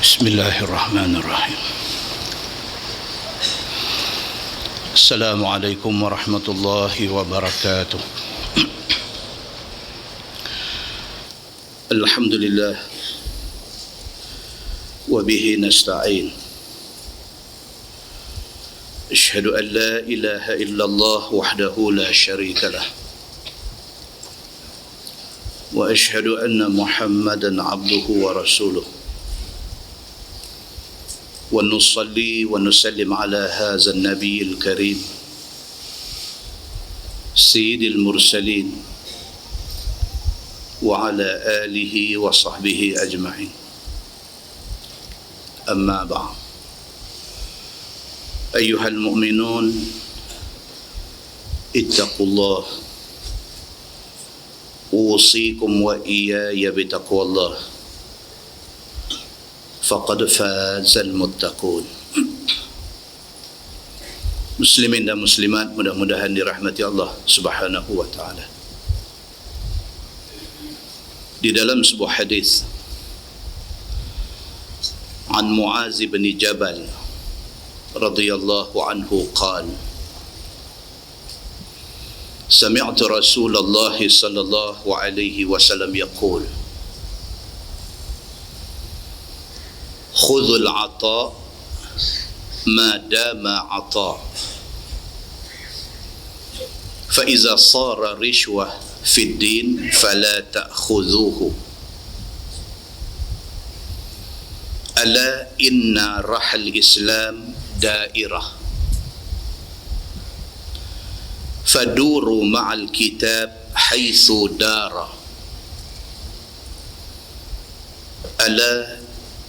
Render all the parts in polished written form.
Bismillahirrahmanirrahim. Assalamualaikum warahmatullahi wabarakatuh. Alhamdulillah wa bihi nasta'in. Asyhadu an la ilaha illallah wahdahu la syarika lah. Wa asyhadu anna Muhammadan abduhu wa rasuluh. ونصلي ونسلم على هذا النبي الكريم سيد المرسلين وعلى آله وصحبه أجمعين. أما بعد، أيها المؤمنون اتقوا الله، أوصيكم وإياي بتقوى الله، faqad fazal muttaqun. Muslimin dan muslimat, mudah-mudahan dirahmati Allah Subhanahu wa taala. Di dalam sebuah hadis an Muaz bin Jabal radhiyallahu anhu qala sami'tu Rasulullah sallallahu alaihi wasallam yaqul khudhul 'ata ma dama 'ata fa iza sara rishwah fid din fala ta'khudhuhu ala inna rahal islam dairah faduru ma'al kitab haitsu dara ala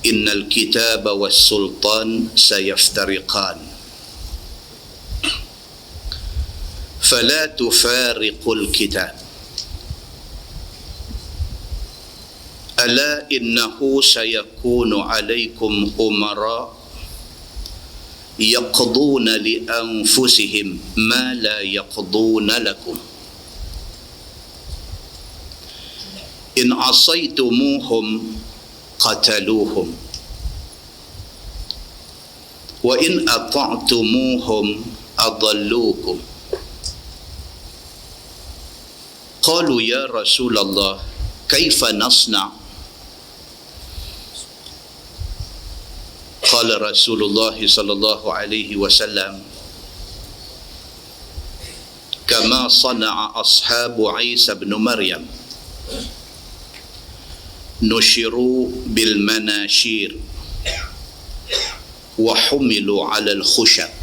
innal kitaba was sultan sayaftariqan fala tufariqul kitab ala innahu sayakunu alaikum umara yaqduna li anfusihim ma la yaqduna lakum in asaitumuhum qataluhum wa in ata'tumuhum adallukum. Qalu ya Rasulullah kaifa nasna'? Qala Rasulullah sallallahu alaihi wasallam kama sana'a ashabu Isa bin Maryam nushiru bil manashir wa humilu ala al khushab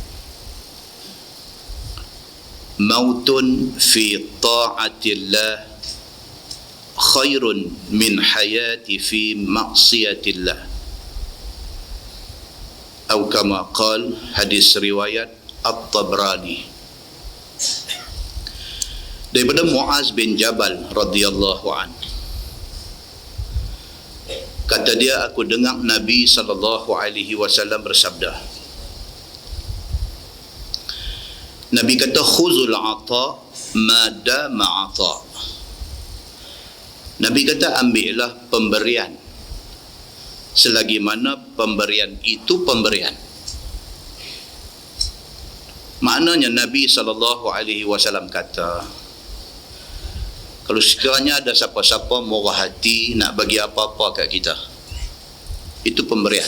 mautun fi ta'atillah khairun min hayati fi ma'siyatillah atau kama qal. Hadis riwayat At-Tabrani. Daripada Muaz bin Jabal radhiyallahu anhu, kata dia, aku dengar Nabi SAW bersabda. Nabi kata, khuzul 'ata ma dama 'ata. Nabi kata, ambillah pemberian selagi mana pemberian itu pemberian. Maknanya Nabi SAW kata, kalau sekiranya ada siapa-siapa murah hati nak bagi apa-apa kat kita, itu pemberian.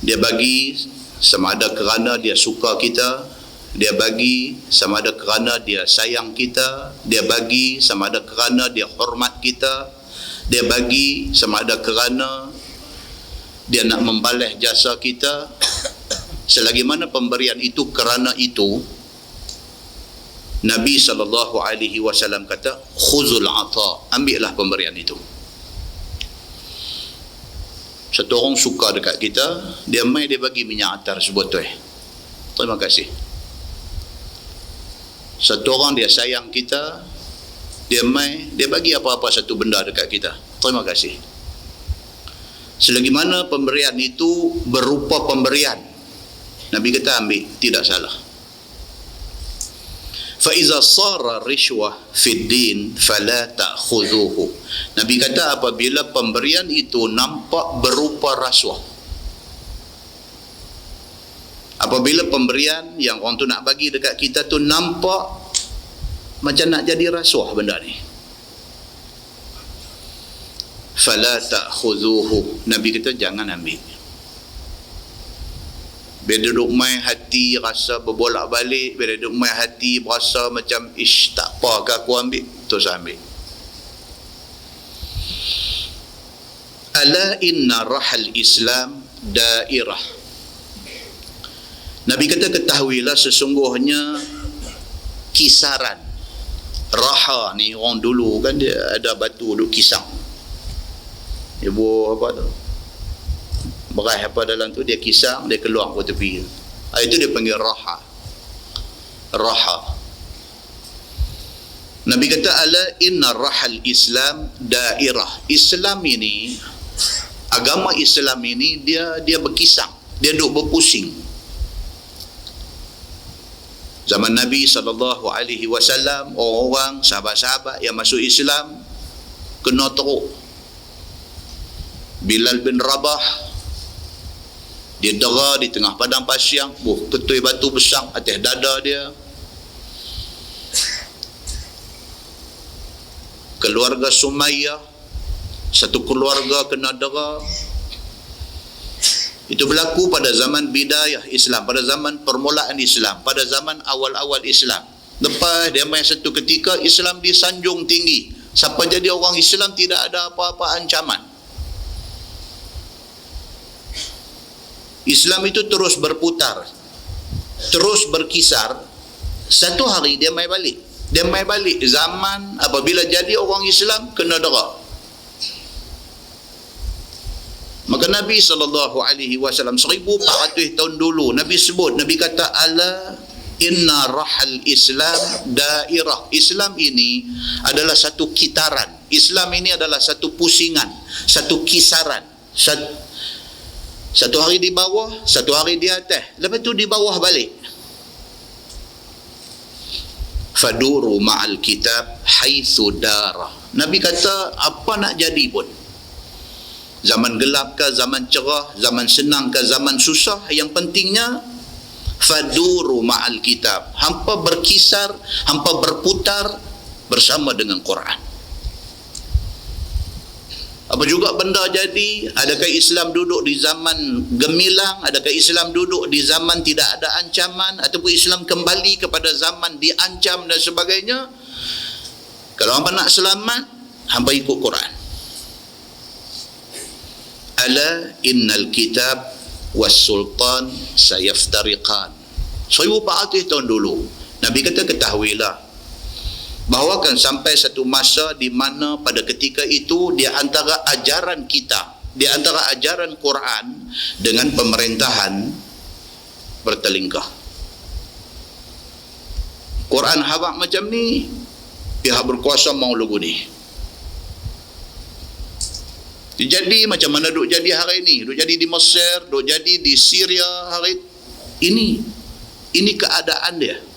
Dia bagi sama ada kerana dia suka kita, dia bagi sama ada kerana dia sayang kita, dia bagi sama ada kerana dia hormat kita, dia bagi sama ada kerana dia nak membalas jasa kita. Selagi mana pemberian itu kerana itu, Nabi SAW kata, khuzul 'ata, ambillah pemberian itu. Satu orang suka dekat kita, dia mai dia bagi minyak atar sebotol. Terima kasih. Satu orang dia sayang kita, dia mai dia bagi apa-apa satu benda dekat kita. Terima kasih. Selagi mana pemberian itu berupa pemberian, Nabi kata ambil, tidak salah. fa iza sara rishwah fid din fala ta'khudhuhu. Nabi kata apabila pemberian itu nampak berupa rasuah, apabila pemberian yang orang tu nak bagi dekat kita tu nampak macam nak jadi rasuah benda ni, fala ta'khudhuhu, Nabi kata jangan ambil. Bila duduk main hati rasa berbolak-balik, bila duduk main hati berasa macam ish tak apa ke aku ambil, terus ambil. Ala inna rahal Islam dairah. Nabi kata ketahuilah sesungguhnya kisaran. Raha ni orang dulu kan dia ada batu duk kisang. Dia buat apa tu? Beras apa dalam tu dia kisang, dia keluar ke tepi. Itu dia panggil raha. Raha. Nabi kata ala inna rahal Islam dairah. Islam ini, agama Islam ini dia berkisang, dia duk berpusing. Zaman Nabi SAW, orang-orang sahabat-sahabat yang masuk Islam kena teruk. Bilal bin Rabah dia dera di tengah padang pasir, ketui batu besar atas dada dia. Keluarga Sumayyah, satu keluarga kena dera. Itu berlaku pada zaman bidayah Islam, pada zaman permulaan Islam, pada zaman awal-awal Islam. Lepas dia main satu ketika Islam disanjung tinggi. Siapa jadi orang Islam tidak ada apa-apa ancaman. Islam itu terus berputar, terus berkisar. Satu hari dia mai balik. Dia mai balik zaman apabila jadi orang Islam kena dera. Maka Nabi SAW 1400 tahun dulu Nabi sebut, Nabi kata ala inna rahal Islam dairah. Islam ini adalah satu kitaran. Islam ini adalah satu pusingan, satu kisaran. Satu hari di bawah, satu hari di atas, lepas tu di bawah balik. Faduru ma'al kitab haitsu dara. Nabi kata apa nak jadi pun, zaman gelap ke zaman cerah, zaman senang ke zaman susah, yang pentingnya faduru ma'al kitab, hampa berkisar, hampa berputar bersama dengan Quran. Apa juga benda jadi, adakah Islam duduk di zaman gemilang, adakah Islam duduk di zaman tidak ada ancaman, ataupun Islam kembali kepada zaman diancam dan sebagainya. Kalau hampa nak selamat, hampa ikut Quran. Ala innal kitab was sultan sayaftariqan. 1400 tahun dulu Nabi kata ketahuilah bahawa akan sampai satu masa di mana pada ketika itu di antara ajaran kita, di antara ajaran Quran dengan pemerintahan bertelingkah. Quran habaq macam ni, pihak berkuasa mau lugu ni. Jadi macam mana duk jadi hari ini, duk jadi di Mesir, duk jadi di Syria hari ini. Ini keadaan dia.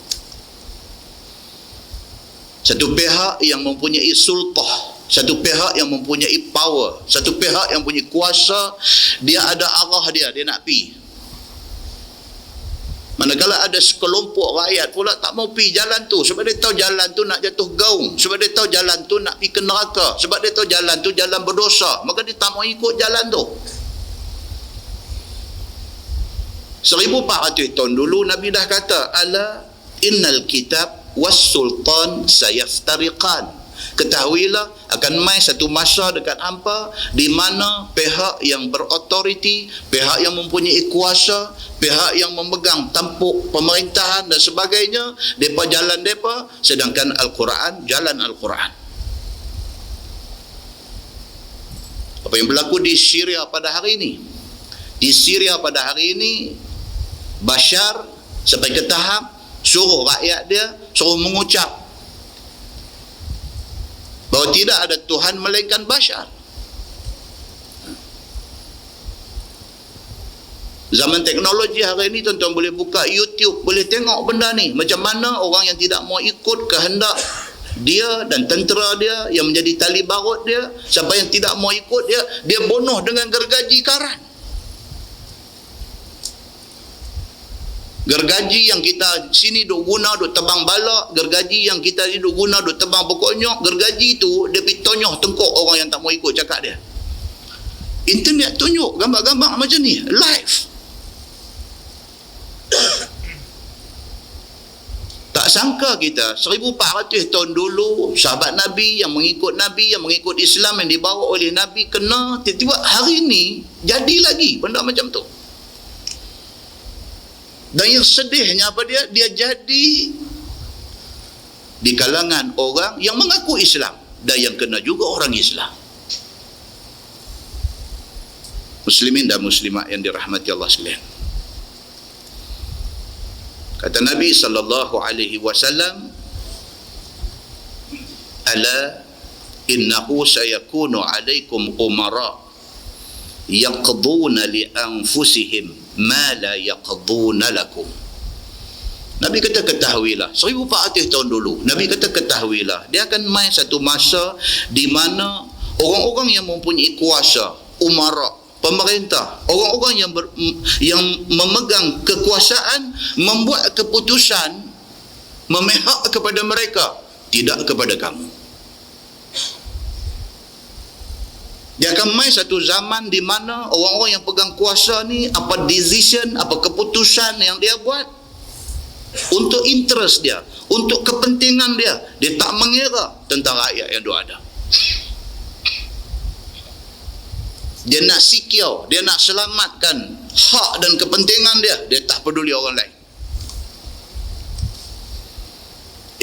Satu pihak yang mempunyai sultah, satu pihak yang mempunyai power, satu pihak yang punya kuasa, dia ada arah dia nak pi. Manakala ada sekelompok rakyat pula tak mau pi jalan tu, sebab dia tahu jalan tu nak jatuh gaung, sebab dia tahu jalan tu nak pi ke neraka, sebab dia tahu jalan tu jalan berdosa, maka dia tak mau ikut jalan tu. 1400 tahun dulu Nabi dah kata ala innal kitab was sultan sayaftariqan. Ketahuilah akan mai satu masa dekat hampa di mana pihak yang berautoriti, pihak yang mempunyai kuasa, pihak yang memegang tampuk pemerintahan dan sebagainya, depa jalan depa, sedangkan Al-Quran jalan Al-Quran. Apa yang berlaku di Syria pada hari ini? Di Syria pada hari ini Bashar sampai ke tahap suruh rakyat dia suruh mengucap bahawa tidak ada Tuhan melainkan Bashar. Zaman teknologi hari ini, tuan-tuan boleh buka YouTube, boleh tengok benda ni. Macam mana orang yang tidak mau ikut kehendak dia dan tentera dia yang menjadi tali barut dia, siapa yang tidak mau ikut dia, dia bunuh dengan gergaji karat. Gergaji yang kita sini duk guna duk tebang balak, gergaji yang kita ni duk guna duk tebang pokoknyok, gergaji tu dia pergi tonyoh tengkok orang yang tak mau ikut cakap dia. Internet tunjuk gambar-gambar macam ni live. Tak sangka kita 1400 tahun dulu sahabat Nabi yang mengikut Islam yang dibawa oleh Nabi kena, tiba-tiba hari ini jadi lagi benda macam tu. Dan yang sedihnya apa dia? Dia jadi di kalangan orang yang mengaku Islam dan yang kena juga orang Islam. Muslimin dan muslimat yang dirahmati Allah sekalian. Kata Nabi sallallahu alaihi wasallam, ala innahu sayakunu alaikum umara yaqduna li anfusihim ma la yaqduna lakum. Nabi kata ketahuilah, 1400 tahun dulu Nabi kata ketahuilah, dia akan mai satu masa di mana orang-orang yang mempunyai kuasa, umara, pemerintah, orang-orang yang memegang kekuasaan membuat keputusan memihak kepada mereka, tidak kepada kamu. Dia akan mai satu zaman di mana orang-orang yang pegang kuasa ni, apa decision, apa keputusan yang dia buat untuk interest dia, untuk kepentingan dia, dia tak mengira tentang rakyat yang ada. Dia nak secure, dia nak selamatkan hak dan kepentingan dia, dia tak peduli orang lain.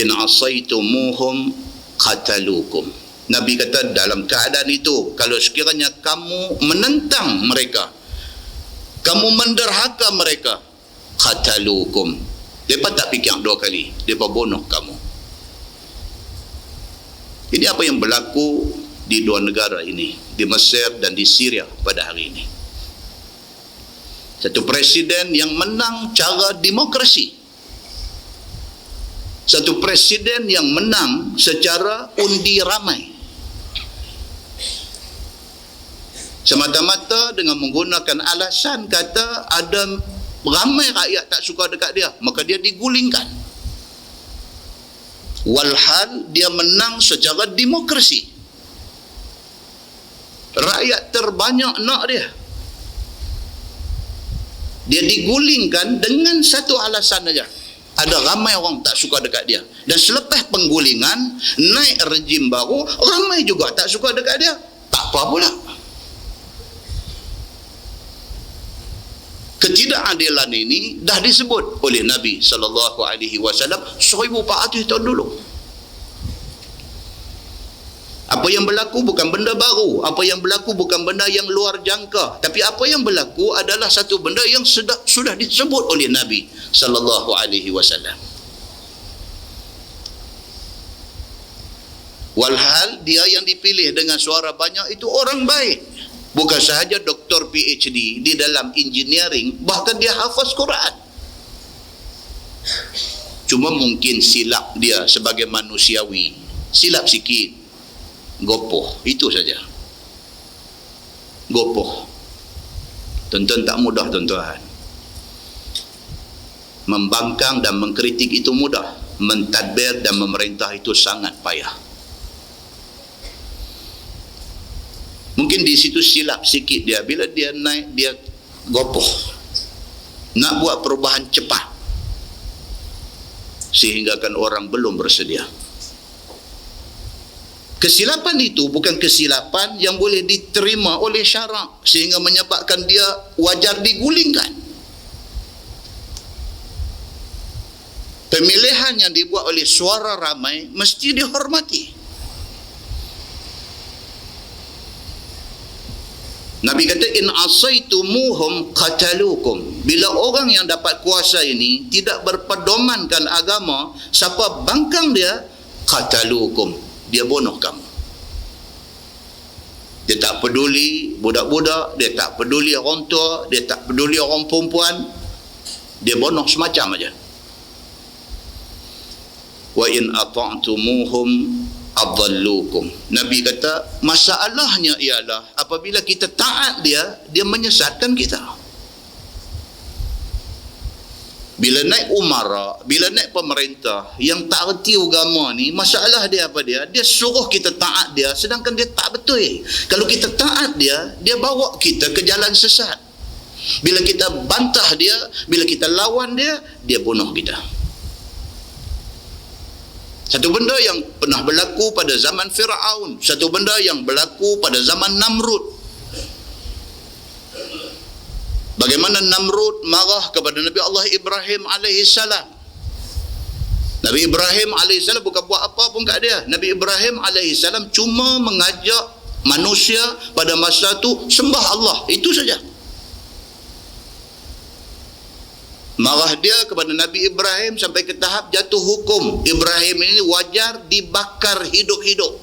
In asaitumuhum qatalukum. Nabi kata dalam keadaan itu, kalau sekiranya kamu menentang mereka, kamu menderhaka mereka, qatalukum. Mereka tak fikir dua kali, mereka bunuh kamu. Ini apa yang berlaku di dua negara ini, di Mesir dan di Syria pada hari ini. Satu presiden yang menang cara demokrasi, satu presiden yang menang secara undi ramai, semata-mata dengan menggunakan alasan kata ada ramai rakyat tak suka dekat dia, maka dia digulingkan. Walhal dia menang secara demokrasi, rakyat terbanyak nak dia, dia digulingkan dengan satu alasan saja, ada ramai orang tak suka dekat dia. Dan selepas penggulingan naik rejim baru, ramai juga tak suka dekat dia, tak apa pula. Ketidakadilan ini dah disebut oleh Nabi sallallahu alaihi wasallam 1400 tahun dulu. Apa yang berlaku bukan benda baru, apa yang berlaku bukan benda yang luar jangka, tapi apa yang berlaku adalah satu benda yang sudah disebut oleh Nabi sallallahu alaihi wasallam. Walhal dia yang dipilih dengan suara banyak itu orang baik, bukan sahaja doktor PhD di dalam engineering, bahkan dia hafaz Quran. Cuma mungkin silap dia sebagai manusiawi, silap sikit, gopoh, itu saja. Gopoh. Tuan-tuan, tak mudah tuan-tuan. Membangkang dan mengkritik itu mudah, mentadbir dan memerintah itu sangat payah. Mungkin di situ silap sikit dia, bila dia naik dia gopoh, nak buat perubahan cepat sehingga kan orang belum bersedia. Kesilapan itu bukan kesilapan yang boleh diterima oleh syarak sehingga menyebabkan dia wajar digulingkan. Pemilihan yang dibuat oleh suara ramai mesti dihormati. Nabi kata in asaitumuhum qatalukum. Bila orang yang dapat kuasa ini tidak berpedomankan agama, siapa bangkang dia, qatalukum, dia bunuh kamu. Dia tak peduli budak-budak, dia tak peduli orang tua, dia tak peduli orang perempuan. Dia bunuh semacam aja. Wa in ata'tumuhum adallukum. Nabi kata, masalahnya ialah apabila kita taat dia, dia menyesatkan kita. Bila naik umara, bila naik pemerintah yang tak erti agama ni, masalah dia apa dia? Dia suruh kita taat dia, sedangkan dia tak betul. Kalau kita taat dia, dia bawa kita ke jalan sesat. Bila kita bantah dia, bila kita lawan dia, dia bunuh kita. Satu benda yang pernah berlaku pada zaman Firaun, satu benda yang berlaku pada zaman Namrud. Bagaimana Namrud marah kepada Nabi Allah Ibrahim alaihissalam. Nabi Ibrahim alaihissalam bukan buat apa pun kat dia. Nabi Ibrahim alaihissalam cuma mengajak manusia pada masa tu sembah Allah, itu saja. Marah dia kepada Nabi Ibrahim sampai ke tahap jatuh hukum Ibrahim ini wajar dibakar hidup-hidup.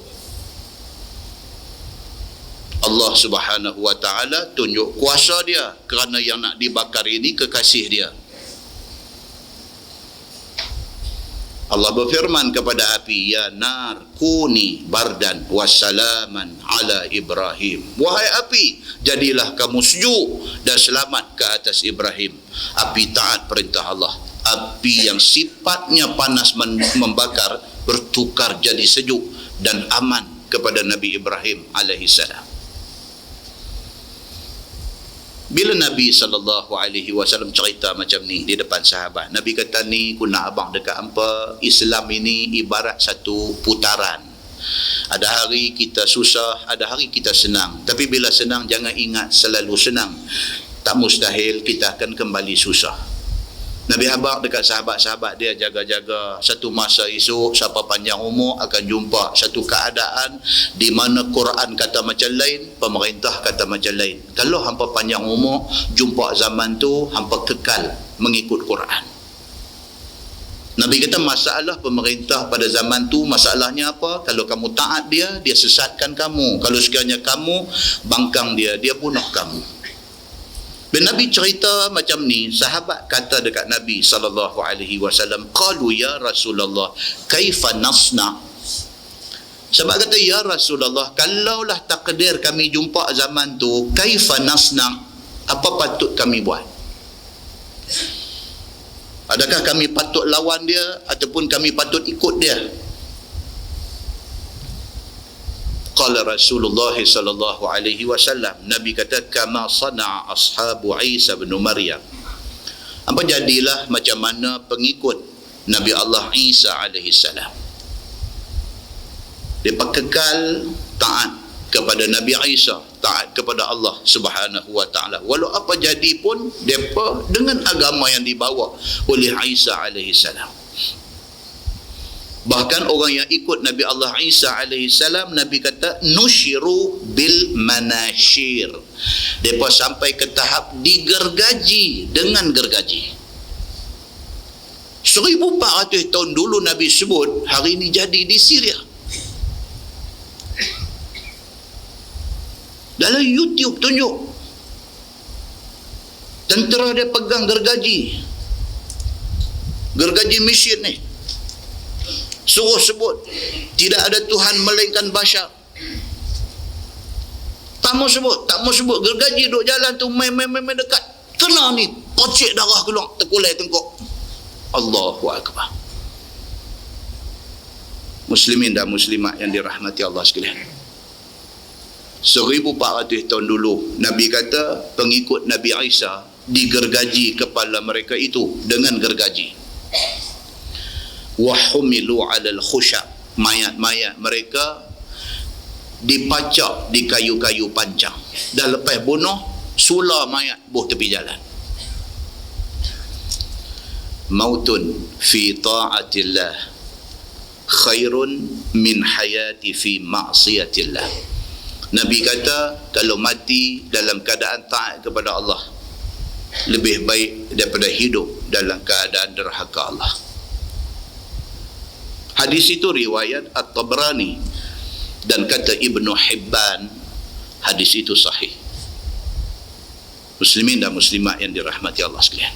Allah Subhanahu wa ta'ala tunjuk kuasa dia kerana yang nak dibakar ini kekasih dia. Allah berfirman kepada api, ya nar kuni bardan wassalaman ala Ibrahim. Wahai api, jadilah kamu sejuk dan selamat ke atas Ibrahim. Api taat perintah Allah. Api yang sifatnya panas membakar bertukar jadi sejuk dan aman kepada Nabi Ibrahim alaihissalam. Bila Nabi SAW cerita macam ni di depan sahabat, Nabi kata, ni kuna abang dekat hampa, Islam ini ibarat satu putaran. Ada hari kita susah, ada hari kita senang. Tapi bila senang, jangan ingat selalu senang. Tak mustahil kita akan kembali susah. Nabi habaq dekat sahabat-sahabat dia, jaga-jaga, satu masa esok siapa panjang umur akan jumpa satu keadaan di mana Quran kata macam lain, pemerintah kata macam lain. Kalau hampa panjang umur, jumpa zaman tu hampa kekal mengikut Quran. Nabi kata masalah pemerintah pada zaman tu, masalahnya apa? Kalau kamu taat dia, dia sesatkan kamu. Kalau sekiranya kamu bangkang dia, dia bunuh kamu. Bila Nabi cerita macam ni, sahabat kata dekat Nabi SAW, qalu ya Rasulullah, kaifa nasna? Sahabat kata, ya Rasulullah, kalaulah takdir kami jumpa zaman tu, kaifa nasna? Apa patut kami buat? Adakah kami patut lawan dia ataupun kami patut ikut dia? Qala Rasulullah sallallahu alaihi wasallam, Nabi kata, kama sana'a ashabu Isa bin Maryam. Apa jadilah macam mana pengikut Nabi Allah Isa alaihi salam. Depa kekal taat kepada Nabi Isa, taat kepada Allah Subhanahu wa taala. Walau apa jadi pun depa dengan agama yang dibawa oleh Isa alaihi salam. Bahkan orang yang ikut Nabi Allah Isa alaihi salam, Nabi kata nushiru bil manashir. Depa sampai ke tahap digergaji dengan gergaji. 1400 tahun dulu Nabi sebut, hari ini jadi di Syria. Dalam YouTube tunjuk tentera dia pegang gergaji mesin ni, suruh sebut tidak ada Tuhan melainkan Bashar. Tak mau sebut gergaji duk jalan tu main dekat, kena ni pocik darah keluar, terkulai tengkok. Allahu Akbar. Muslimin dan muslimat yang dirahmati Allah sekalian, 1400 tahun dulu Nabi kata pengikut Nabi Isa digergaji kepala mereka itu dengan gergaji. Wa humilu 'alal khusyab, mayat-mayat mereka dipacak di kayu-kayu pancang. Dah lepas bunuh, sula mayat buh tepi jalan. Mautun fi ta'atillah khairun min hayati fi ma'siyatillah. Nabi kata kalau mati dalam keadaan taat kepada Allah lebih baik daripada hidup dalam keadaan derhaka Allah. Hadis itu riwayat At-Tabrani, dan kata Ibnu Hibban Hadis itu sahih. Muslimin dan muslimat yang dirahmati Allah sekalian.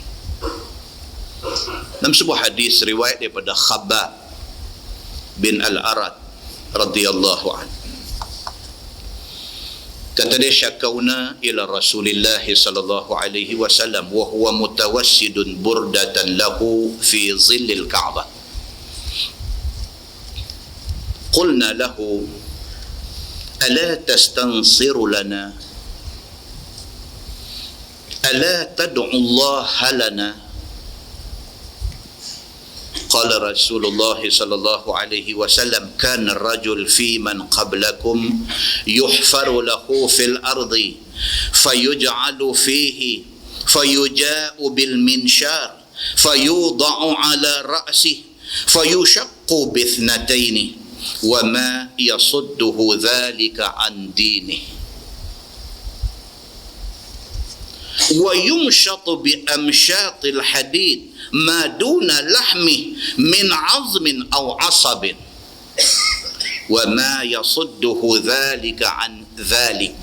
Dalam sebuah hadis riwayat daripada Khabbab bin Al-Arat radhiyallahu anhu, kata dia, syakauna ila Rasulillah sallallahu alaihi wasallam wa huwa mutawassidun burdatan lahu fi zillil Ka'bah. Qulna lahu ala tastansiru lana ala tad'u Allah lana. Qala Rasulullah sallallahu alaihi wasallam, kana ar-rajul fi man qablakum yuhfaru lahu fil ardi fayuj'alu fihi fayuja'u bil minshar fayuda'u ala ra'sihi fayushaqqu bithnataini wa ma yasudduhu dhalika an dinihi wa yumshatu bi amshatil hadid ma duna lahmi min azmin aw asabin wa ma yasudduhu dhalika an dhalik.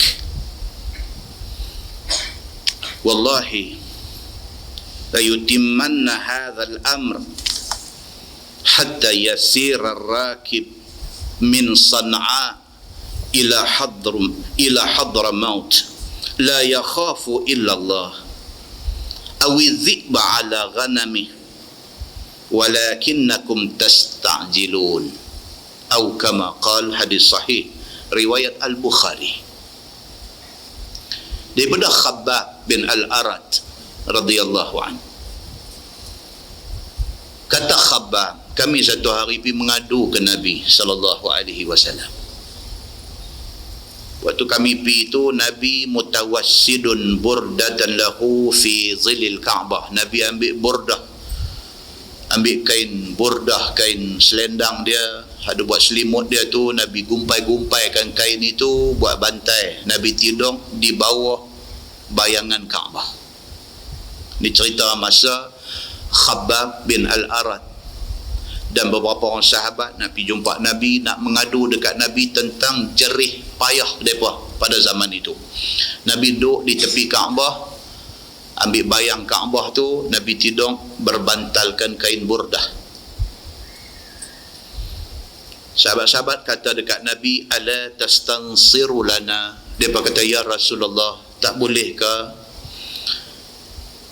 Wallahi la yutimmanna hadha al-amr hatta yasira ar-rakib min San'a ila Hadramaut la yakhafu illa Allah aw dhi'ba ala ghanami walakinnakum tasta'jilun, atau kama qala. Hadis sahih riwayat Al-Bukhari. Daripada Khabbab bin Al-Arat radhiyallahu anhu, kata Khabbab, kami satu hari pergi mengadu ke Nabi sallallahu alaihi wasallam. Waktu kami pergi itu, Nabi mutawassidun burdatan lahu fi zilil Ka'bah. Nabi ambil burdah, ambil kain burdah, kain selendang dia, ada buat selimut dia tu, Nabi gumpai-gumpaikan kain itu buat bantai. Nabi tidur di bawah bayangan Ka'bah. Ini cerita masa Khabbab bin Al-Arat dan beberapa orang sahabat nak pergi jumpa Nabi, nak mengadu dekat Nabi tentang jerih payah mereka pada zaman itu. Nabi duduk di tepi Kaabah, ambil bayang Kaabah tu, Nabi tidur berbantalkan kain burdah. Sahabat-sahabat kata dekat Nabi, ala tastansiru lana. Mereka kata, ya Rasulullah, tak bolehkah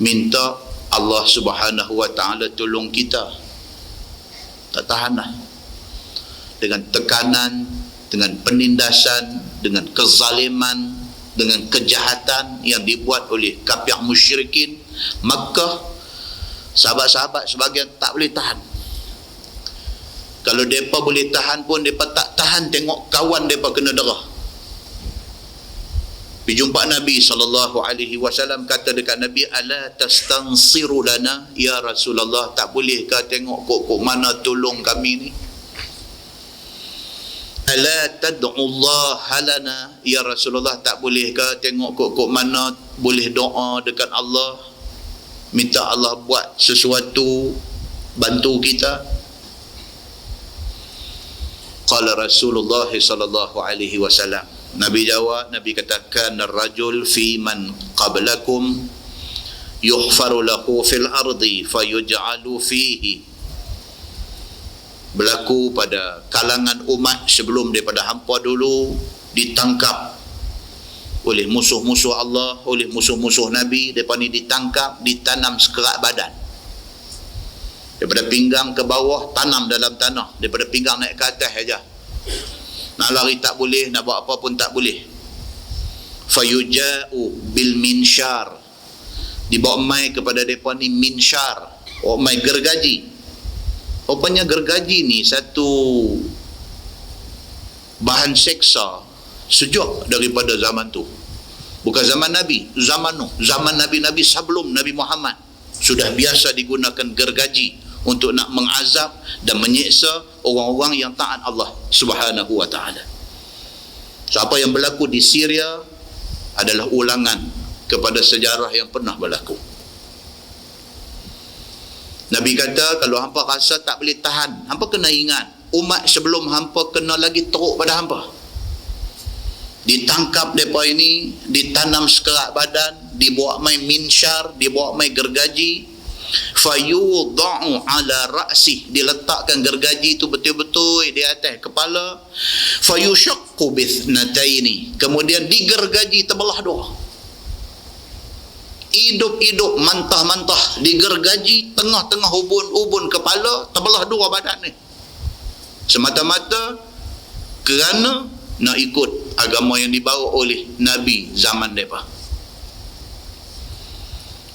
minta Allah subhanahu wa ta'ala tolong kita? Tak tahan lah. Dengan tekanan, dengan penindasan, dengan kezaliman, dengan kejahatan yang dibuat oleh kafir musyrikin Makkah, sahabat-sahabat sebagian tak boleh tahan. Kalau mereka boleh tahan pun, mereka tak tahan tengok kawan mereka kena darah. Pergi jumpa Nabi SAW, kata dekat Nabi, ala tastansiru lana, ya Rasulullah, tak bolehkah tengok kok mana tolong kami ni? Ala tad'u Allah lana, ya Rasulullah, tak bolehkah tengok kok mana boleh doa dekat Allah, minta Allah buat sesuatu, bantu kita? Qala Rasulullah sallallahu alaihi wasallam, Nabi jawab, Nabi katakan, ar-rajul fi man qablakum yuhfaru lahu fil ardi fayuj'alu fihi. Berlaku pada kalangan umat sebelum daripada hampa dulu, ditangkap oleh musuh-musuh Allah, oleh musuh-musuh Nabi. Mereka ni ditangkap, ditanam sekerat badan, daripada pinggang ke bawah tanam dalam tanah, daripada pinggang naik ke atas saja. Nak lari tak boleh, nak buat apa pun tak boleh. Fayuja'u bil minshar, dibawa mai kepada mereka ni minshar, mai gergaji. Rupanya gergaji ni satu bahan seksa sejak daripada zaman tu. Bukan zaman Nabi, zaman Nabi-Nabi sebelum Nabi Muhammad sudah biasa digunakan gergaji untuk nak mengazab dan menyiksa orang-orang yang taat Allah subhanahu wa ta'ala. So, apa yang berlaku di Syria adalah ulangan kepada sejarah yang pernah berlaku. Nabi kata, kalau hampa rasa tak boleh tahan, hampa kena ingat umat sebelum hampa kena lagi teruk pada hampa. Ditangkap mereka ini, ditanam sekerak badan, dibawa mai minsyar, dibawa mai gergaji, fayudha'u ala ra'sih, diletakkan gergaji itu betul-betul di atas kepala, fayushaqqu bithnataini, kemudian digergaji terbelah dua, hidup-hidup mantah-mantah digergaji tengah-tengah ubun kepala, terbelah dua badan ni, semata-mata kerana nak ikut agama yang dibawa oleh Nabi zaman mereka.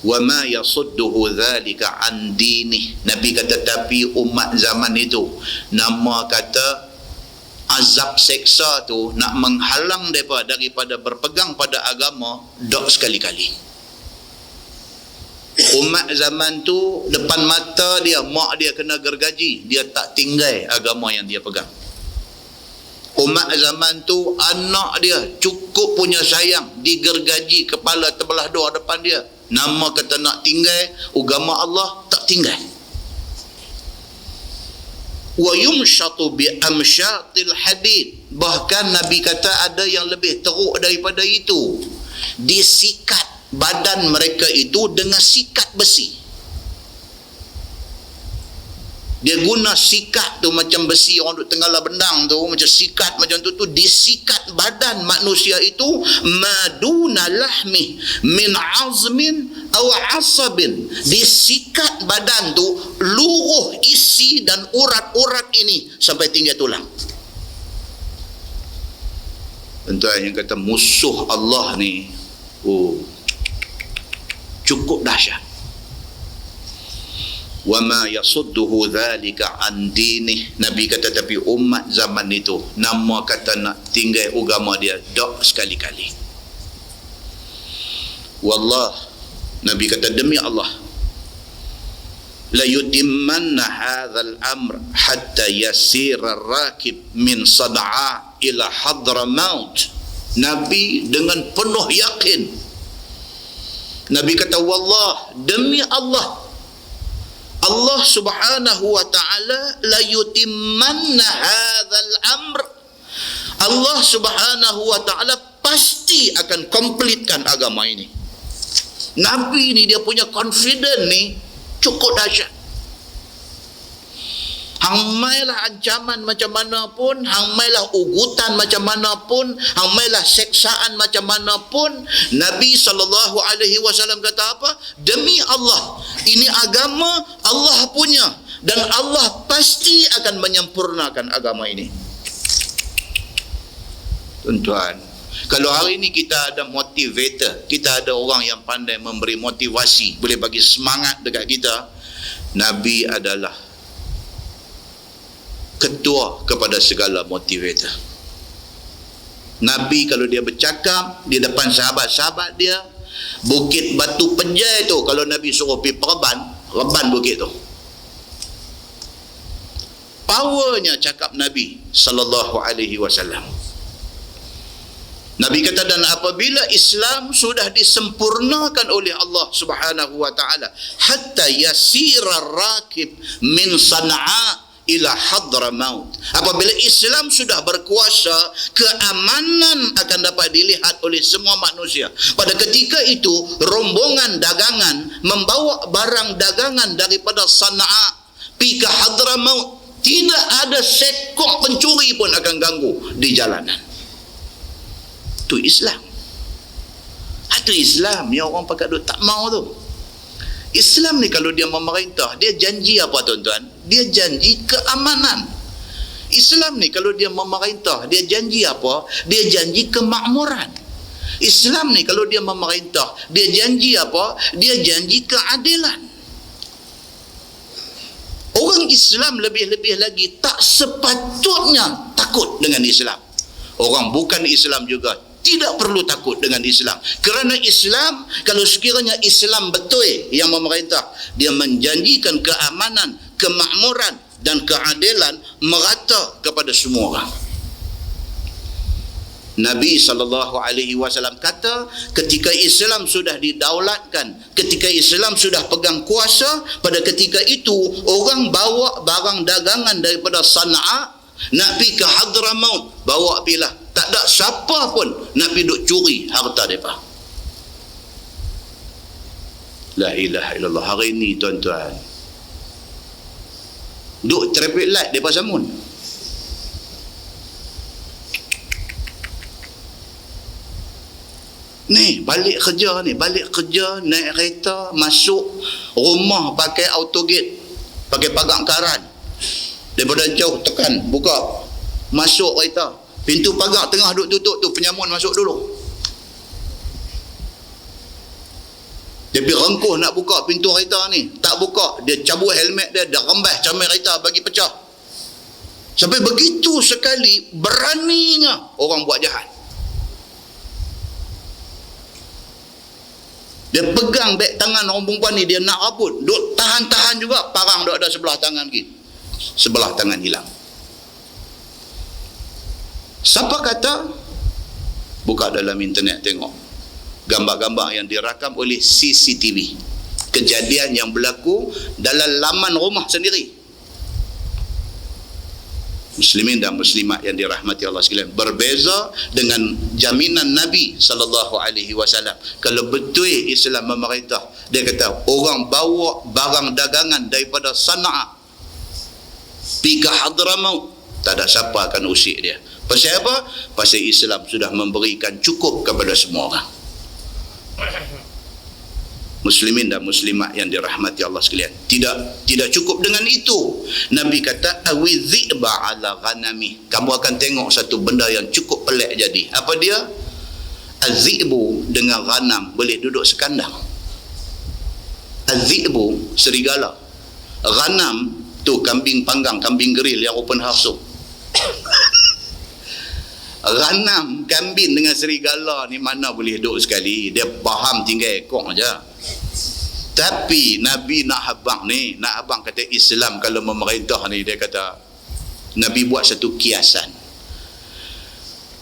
Wa ma yasudduhu dhalika an dinih, Nabi kata tapi umat zaman itu, nama kata azab seksa tu nak menghalang mereka daripada berpegang pada agama, dok sekali-kali. Umat zaman tu depan mata dia, mak dia kena gergaji, dia tak tinggal agama yang dia pegang. Umat zaman tu anak dia cukup punya sayang, digergaji kepala terbelah dua depan dia, nama kata nak tinggal agama Allah, tak tinggal. Wa yumshatu bi amsyatil hadid, bahkan Nabi kata ada yang lebih teruk daripada itu, disikat badan mereka itu dengan sikat besi. Dia guna sikat tu macam besi orang duk tenggelam bendang tu, macam sikat macam tu disikat badan manusia itu, maduna lahmi min azmin aw asabin, disikat badan tu luruh isi dan urat-urat ini sampai tinggal tulang. Tuan yang kata musuh Allah ni, cukup dahsyat. Wa ma yasudduhu dhalika an dinih, Nabi kata tapi umat zaman itu, nama kata nak tinggal agama dia, dok sekali-kali. Wallah, Nabi kata demi Allah, la yutimmanna hadzal amr hatta yasira rakib min Sana'a ila Hadramaut. Nabi dengan penuh yakin, Nabi kata wallah, demi Allah, Allah subhanahu wa ta'ala la yutimmanna hadzal amr, Allah subhanahu wa ta'ala pasti akan komplitkan agama ini. Nabi ni dia punya confident ni cukup dahsyat. Hang mailah ancaman macam mana pun, hang mailah ugutan macam mana pun, hang mailah seksaan macam mana pun, Nabi SAW kata apa? Demi Allah, ini agama Allah punya, dan Allah pasti akan menyempurnakan agama ini. Tuan-tuan, kalau hari ini kita ada motivator, kita ada orang yang pandai memberi motivasi, boleh bagi semangat dekat kita, Nabi adalah ketua kepada segala motivator. Nabi kalau dia bercakap di depan sahabat-sahabat dia, bukit batu penjai tu, kalau Nabi suruh pergi reban bukit tu. Powernya cakap Nabi sallallahu alaihi wasallam. Nabi kata, dan apabila Islam sudah disempurnakan oleh Allah subhanahu wa ta'ala, hatta yasira rakib min Sana'a ila Hadramaut, apabila Islam sudah berkuasa, keamanan akan dapat dilihat oleh semua manusia. Pada ketika itu rombongan dagangan membawa barang dagangan daripada Sana'a pergi ke Hadramaut, tidak ada sekok pencuri pun akan ganggu di jalanan. Itu Islam. Itu Islam yang orang pakat duk tak mau tu. Islam ni kalau dia memerintah, dia janji apa tuan-tuan? Dia janji keamanan. Islam ni kalau dia memerintah, dia janji apa? Dia janji kemakmuran. Islam ni kalau dia memerintah, dia janji apa? Dia janji keadilan. Orang Islam lebih-lebih lagi tak sepatutnya takut dengan Islam. Orang bukan Islam juga tidak perlu takut dengan Islam, kerana Islam, kalau sekiranya Islam betul yang memerintah, dia menjanjikan keamanan, kemakmuran dan keadilan merata kepada semua orang. Nabi SAW kata, ketika Islam sudah didaulatkan, ketika Islam sudah pegang kuasa, pada ketika itu orang bawa barang dagangan daripada Sana'a nak pergi ke Hadramaut, bawa pilah Tak ada siapa pun nak pergi duk curi harta mereka. La ilaha illallah. Hari ini tuan-tuan, duk traffic light mereka samun. Ni balik kerja naik kereta, masuk rumah pakai autogate, pakai pagar karan. Daripada jauh tekan, buka, masuk kereta, pintu pagar tengah duk tutup tu, penyamun masuk dulu. Dia pergi rengkuh nak buka pintu kereta ni, tak buka, dia cabut helmet dia rembas cermin kereta bagi pecah. Sampai begitu sekali beraninya orang buat jahat. Dia pegang beg tangan orang perempuan ni, dia nak rabut, duk tahan-tahan juga, parang duk ada sebelah tangan kiri, sebelah tangan hilang. Siapa kata? Buka dalam internet tengok gambar-gambar yang dirakam oleh CCTV, kejadian yang berlaku dalam laman rumah sendiri. Muslimin dan muslimat yang dirahmati Allah sekalian, berbeza dengan jaminan Nabi SAW. Kalau betul Islam memerintah, dia kata orang bawa barang dagangan daripada Sana'a pergi ke Hadramaut, tak ada siapa akan usik dia. Pasal apa? Pasal Islam sudah memberikan cukup kepada semua orang. Muslimin dan muslimat yang dirahmati Allah sekalian, tidak cukup dengan itu. Nabi kata awidhiba ala ghanami, kamu akan tengok satu benda yang cukup pelik jadi. Apa dia? Azzibu dengan ghanam boleh duduk sekandang. Azzibu serigala, ghanam tu kambing panggang, kambing grill yang open house tu. Ghanam, kambing dengan serigala ni mana boleh duduk sekali, dia faham tinggal ekor aja. Tapi Nabi nak abang kata Islam kalau memerintah ni, dia kata Nabi buat satu kiasan.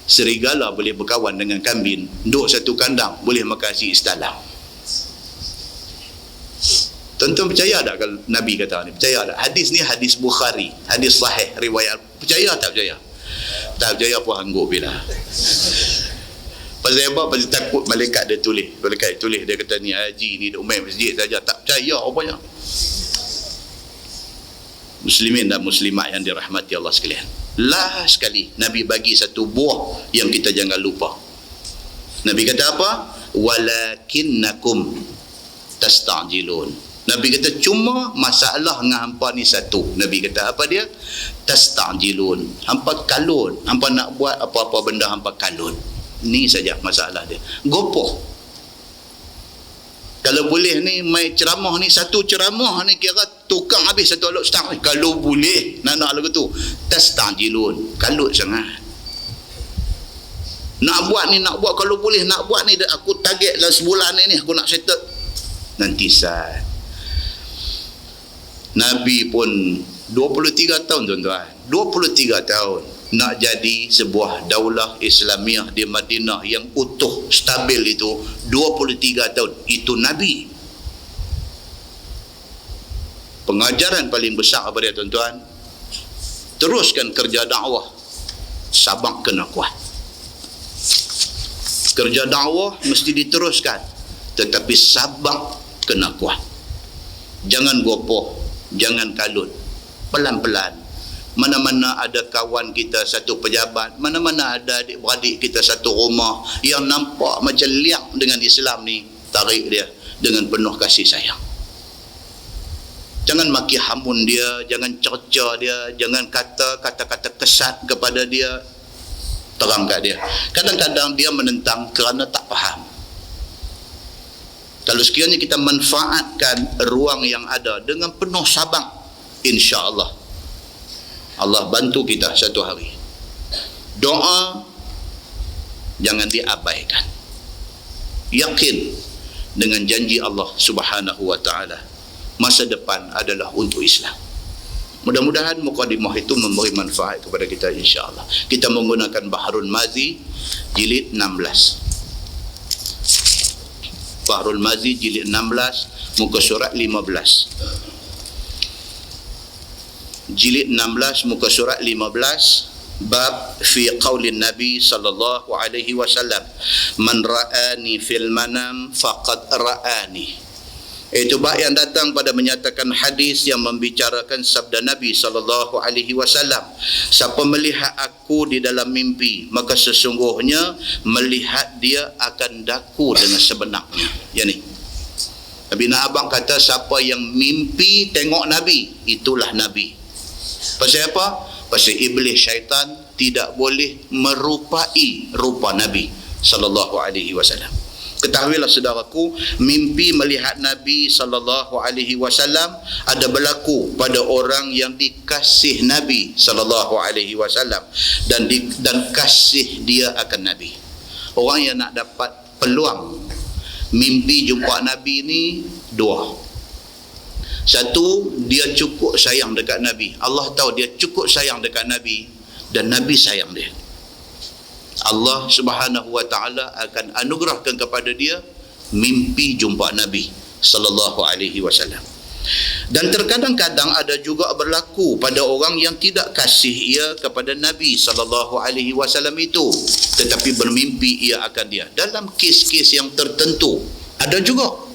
Serigala boleh berkawan dengan kambing, duduk satu kandang, boleh makan nasi istalah. Tuan-tuan percaya tak kalau Nabi kata ni? Percaya tak? Hadis ni hadis Bukhari, hadis sahih riwayat. Percaya tak percaya? Tak percaya pun angguk bila. Pasal apa? Pasal takut malaikat dia tulis. Malaikat dia tulis, dia kata ni haji ni duk main masjid saja, tak percaya rupanya. Muslimin dan muslimat yang dirahmati Allah sekalian, last sekali Nabi bagi satu buah yang kita jangan lupa. Nabi kata apa? Walakinnakum tastajilun. Nabi kata cuma masalah dengan hampa ni satu. Nabi kata apa dia? Tastajilun. Hampa kalun, hampa nak buat apa-apa benda hampa kalun. Ni saja masalah dia. Gopoh. Kalau boleh ni mai ceramah ni, satu ceramah ni kira tukang habis satu aluk stang. Kalau boleh nak lagu tu, tastajilun, kalut sangat. Nak buat kalau boleh nak buat ni, aku target dalam sebulan ni aku nak settle. Nanti saat Nabi pun 23 tahun tuan-tuan, 23 tahun nak jadi sebuah daulah Islamiah di Madinah yang utuh, stabil itu 23 tahun. Itu Nabi. Pengajaran paling besar apa dia tuan-tuan? Teruskan kerja dakwah, sabar kena kuat. Kerja dakwah mesti diteruskan, tetapi sabar kena kuat. Jangan gopoh, jangan kalut, pelan-pelan. Mana-mana ada kawan kita satu pejabat, mana-mana ada adik-beradik kita satu rumah yang nampak macam liak dengan Islam ni, tarik dia dengan penuh kasih sayang. Jangan maki hamun dia, jangan cerca dia, jangan kata-kata kesat kepada dia. Terang kat dia. Kadang-kadang dia menentang kerana tak faham. Kalau sekiranya kita manfaatkan ruang yang ada dengan penuh sabar, insya-Allah Allah bantu kita satu hari. Doa jangan diabaikan. Yakin dengan janji Allah Subhanahu wa taala, masa depan adalah untuk Islam. Mudah-mudahan mukadimah itu memberi manfaat kepada kita insya-Allah. Kita menggunakan Bahrul Mazi jilid 16. Bahrul Mazi jilid 16 muka surat 15. Jilid 16 muka surat 15 bab fi qaulin Nabi sallallahu alaihi wasallam, man ra'ani fil manam faqad ra'ani. Itu bab yang datang pada menyatakan hadis yang membicarakan sabda Nabi sallallahu alaihi wasallam, siapa melihat aku di dalam mimpi, maka sesungguhnya melihat dia akan daku dengan sebenarnya. Ya ni, Nabi nak abang kata siapa yang mimpi tengok Nabi, itulah Nabi. Pasal apa? Pasal iblis syaitan tidak boleh merupai rupa Nabi sallallahu alaihi wasallam. Ketahuilah saudaraku, mimpi melihat Nabi sallallahu alaihi wasallam ada berlaku pada orang yang dikasih Nabi sallallahu alaihi wasallam dan kasih dia akan Nabi. Orang yang nak dapat peluang mimpi jumpa Nabi ni dua. Satu, dia cukup sayang dekat Nabi. Allah tahu dia cukup sayang dekat Nabi dan Nabi sayang dia. Allah Subhanahu wa taala akan anugerahkan kepada dia mimpi jumpa Nabi sallallahu alaihi wasallam. Dan terkadang-kadang ada juga berlaku pada orang yang tidak kasih ia kepada Nabi sallallahu alaihi wasallam itu, tetapi bermimpi ia akan dia. Dalam kes-kes yang tertentu ada juga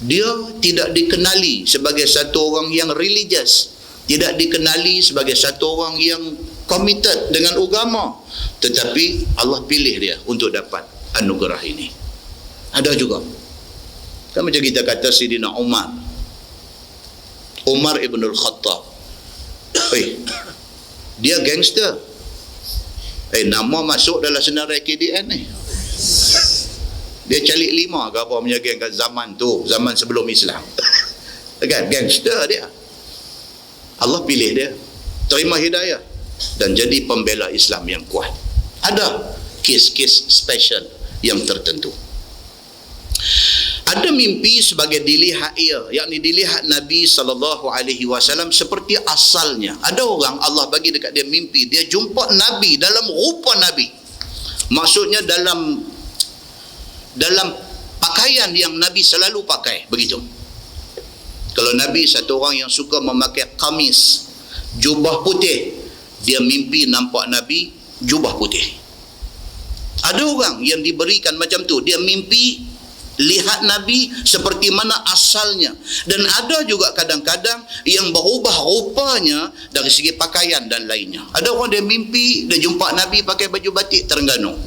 dia tidak dikenali sebagai satu orang yang religious, tidak dikenali sebagai satu orang yang committed dengan agama, tetapi Allah pilih dia untuk dapat anugerah ini. Ada juga. Kan macam kita kata Sayyidina Umar ibn al-Khattab, dia gangster. Nama masuk dalam senarai KDN ni. Dia calik 5 ke apa punya geng kat zaman tu, zaman sebelum Islam. Kan, gangster dia. Allah pilih dia, terima hidayah dan jadi pembela Islam yang kuat. Ada kes-kes special yang tertentu. Ada mimpi sebagai dilihat ia, yakni dilihat Nabi sallallahu alaihi wasallam seperti asalnya. Ada orang Allah bagi dekat dia mimpi, dia jumpa Nabi dalam rupa Nabi. Maksudnya dalam pakaian yang Nabi selalu pakai, begitu. Kalau Nabi satu orang yang suka memakai kamis, jubah putih, dia mimpi nampak Nabi jubah putih. Ada orang yang diberikan macam tu, dia mimpi lihat Nabi seperti mana asalnya. Dan ada juga kadang-kadang yang berubah rupanya dari segi pakaian dan lainnya. Ada orang dia mimpi dia jumpa Nabi pakai baju batik Terengganu.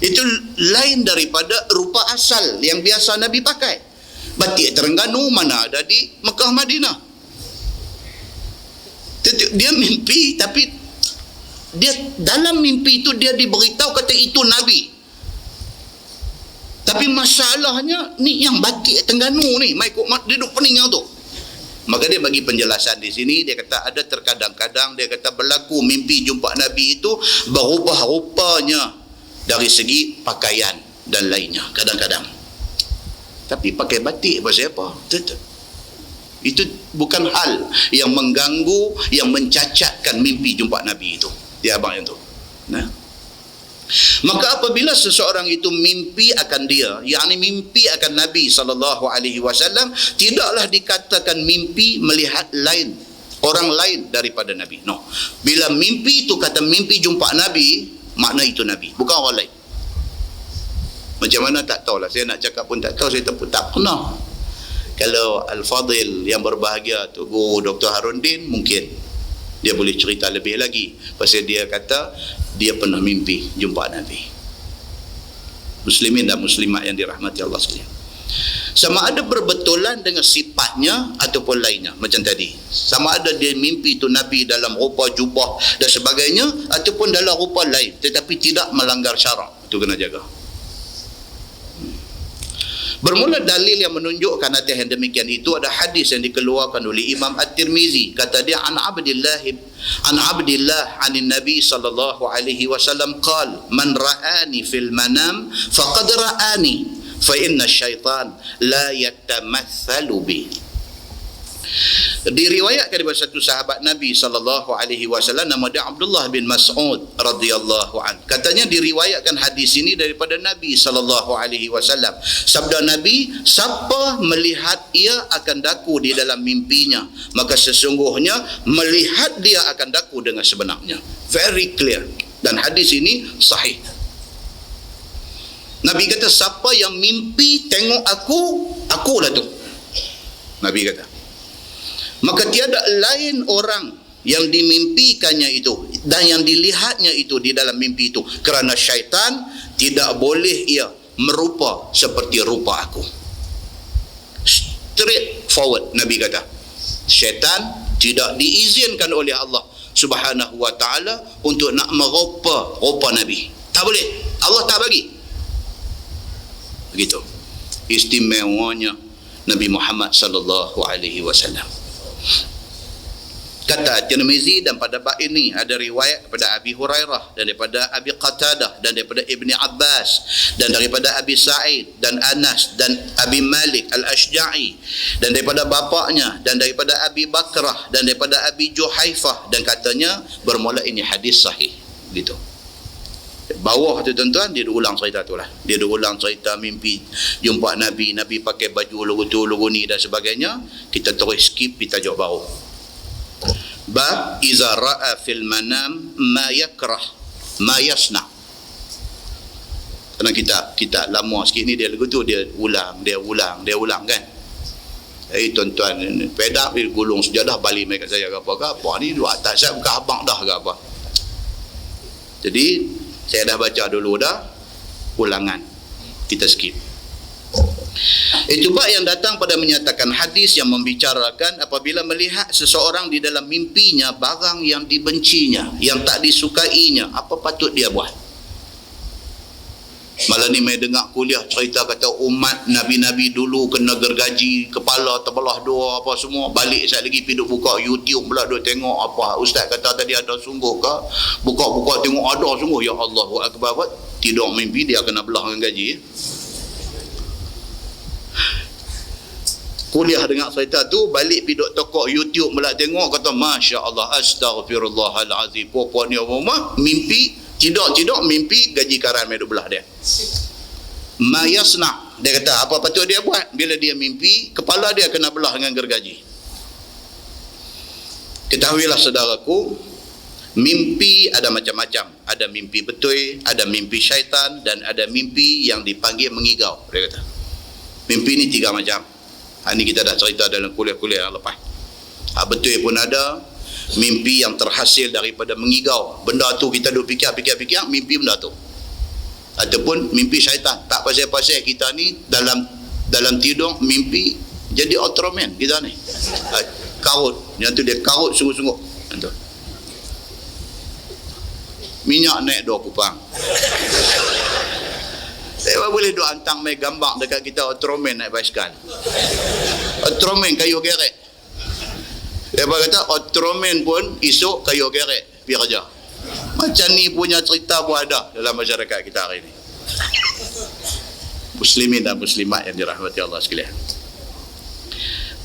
Itu lain daripada rupa asal yang biasa Nabi pakai. Batik Terengganu mana ada di Mekah Madinah. Dia mimpi, tapi dia dalam mimpi itu dia diberitahu kata itu Nabi. Tapi masalahnya ni yang batik Terengganu ni, mai dia duduk pening tu. Maka dia bagi penjelasan di sini. Dia kata ada terkadang-kadang dia kata berlaku mimpi jumpa Nabi itu berubah rupanya dari segi pakaian dan lainnya kadang-kadang. Tapi pakai batik pasal apa? Itu bukan hal yang mengganggu, yang mencacatkan mimpi jumpa Nabi itu. Dia abang yang tu. Nah. Maka apabila seseorang itu mimpi akan dia, yakni mimpi akan Nabi sallallahu alaihi wasallam, tidaklah dikatakan mimpi melihat lain, orang lain daripada Nabi. No. Bila mimpi itu kata mimpi jumpa Nabi, makna itu Nabi, bukan orang lain. Macam mana tak tahulah, saya nak cakap pun tak tahu, saya pun tak pernah. Kalau Al-Fadil yang berbahagia tu, Guru Dr. Harundin, mungkin dia boleh cerita lebih lagi. Pasal dia kata dia pernah mimpi jumpa Nabi. Muslimin dan muslimat yang dirahmati Allah sekalian, sama ada berbetulan dengan sifatnya ataupun lainnya. Macam tadi, sama ada dia mimpi tu Nabi dalam rupa jubah dan sebagainya, ataupun dalam rupa lain tetapi tidak melanggar syarak. Itu kena jaga. Bermula dalil yang menunjukkan atas yang demikian itu ada hadis yang dikeluarkan oleh Imam At-Tirmizi. Kata dia an Abdillah anin Nabi sallallahu alaihi wasallam qal man ra'ani fil manam faqad ra'ani fa inna syaitan la yatamathalu bi. Diriwayatkan daripada satu sahabat Nabi SAW, nama dia Abdullah bin Mas'ud radhiyallahu an. Katanya diriwayatkan hadis ini daripada Nabi SAW. Sabda Nabi, siapa melihat ia akan daku di dalam mimpinya, maka sesungguhnya melihat dia akan daku dengan sebenarnya. Very clear. Dan hadis ini sahih. Nabi kata, siapa yang mimpi tengok aku, akulah tu. Nabi kata. Maka tiada lain orang yang dimimpikannya itu dan yang dilihatnya itu di dalam mimpi itu, kerana syaitan tidak boleh ia merupa seperti rupa aku. Straight forward Nabi kata, syaitan tidak diizinkan oleh Allah Subhanahu wa ta'ala untuk nak merupa rupa Nabi. Tak boleh. Allah tak bagi. Begitu istimewanya Nabi Muhammad sallallahu alaihi wasallam. Kata Tirmizi, dan pada bab ini ada riwayat daripada Abi Hurairah dan daripada Abi Qatadah dan daripada Ibni Abbas dan daripada Abi Sa'id dan Anas dan Abi Malik Al-Ashja'i dan daripada bapaknya dan daripada Abi Bakrah dan daripada Abi Juhaifah, dan katanya bermula ini hadis sahih. Gitu. Bawah tu tuan-tuan, dia ulang cerita tu lah. Dia ulang cerita mimpi jumpa Nabi, Nabi pakai baju logo tu logo ni dan sebagainya. Kita terus skip, kita tajuk baru. Bab iza ra'a fil manam ma yakrah ma yasna. Kerana kita lama sikit ni, dia lagu tu dia ulang kan. Tuan-tuan, pedak dia gulung sejadah balik mai kat saya ke apa ni, dua atas saya bukan abang dah ke apa. Jadi saya dah baca dulu dah, ulangan kita skip. Itu bab yang datang pada menyatakan hadis yang membicarakan apabila melihat seseorang di dalam mimpinya barang yang dibencinya, yang tak disukainya, apa patut dia buat. Malah ni mai dengar kuliah cerita kata umat Nabi-Nabi dulu kena gergaji, kepala terbelah dua apa semua. Balik saya lagi pergi buka YouTube pula, duk tengok apa ustaz kata tadi ada sungguh ke. Buka-buka tengok ada sungguh. Ya Allahu Akbar. Tidur mimpi dia kena belah dengan gaji. Kuliah dengar cerita tu, balik pergi duk tokok YouTube pula tengok, kata Masya Allah, Astaghfirullahalazim. Puan ni rumah mimpi, tidur mimpi gaji karan mai duk belah dia. Ma yasna, dia kata apa patut dia buat bila dia mimpi kepala dia kena belah dengan gergaji. Ketahuilah saudaraku, mimpi ada macam-macam. Ada mimpi betul, ada mimpi syaitan, dan ada mimpi yang dipanggil mengigau. Dia kata mimpi ni 3 macam. Ini kita dah cerita dalam kuliah-kuliah yang lepas. Betul pun ada mimpi yang terhasil daripada mengigau. Benda tu kita duk fikir, mimpi benda tu. Ataupun mimpi syaitan. Tak pasal-pasal kita ni dalam tidur mimpi jadi Ultraman kita ni. Karut. Yang tu dia karut sungguh-sungguh. Itu. Minyak naik 2 kupang. Saya boleh duk antang mai gambar dekat kita Ultraman naik basikal. Ultraman kayu kerek. Dia kata Ultraman pun esok kayu kerek pergi kerja. Macam ni punya cerita pun ada dalam masyarakat kita hari ini. Muslimin dan muslimat yang dirahmati Allah sekalian.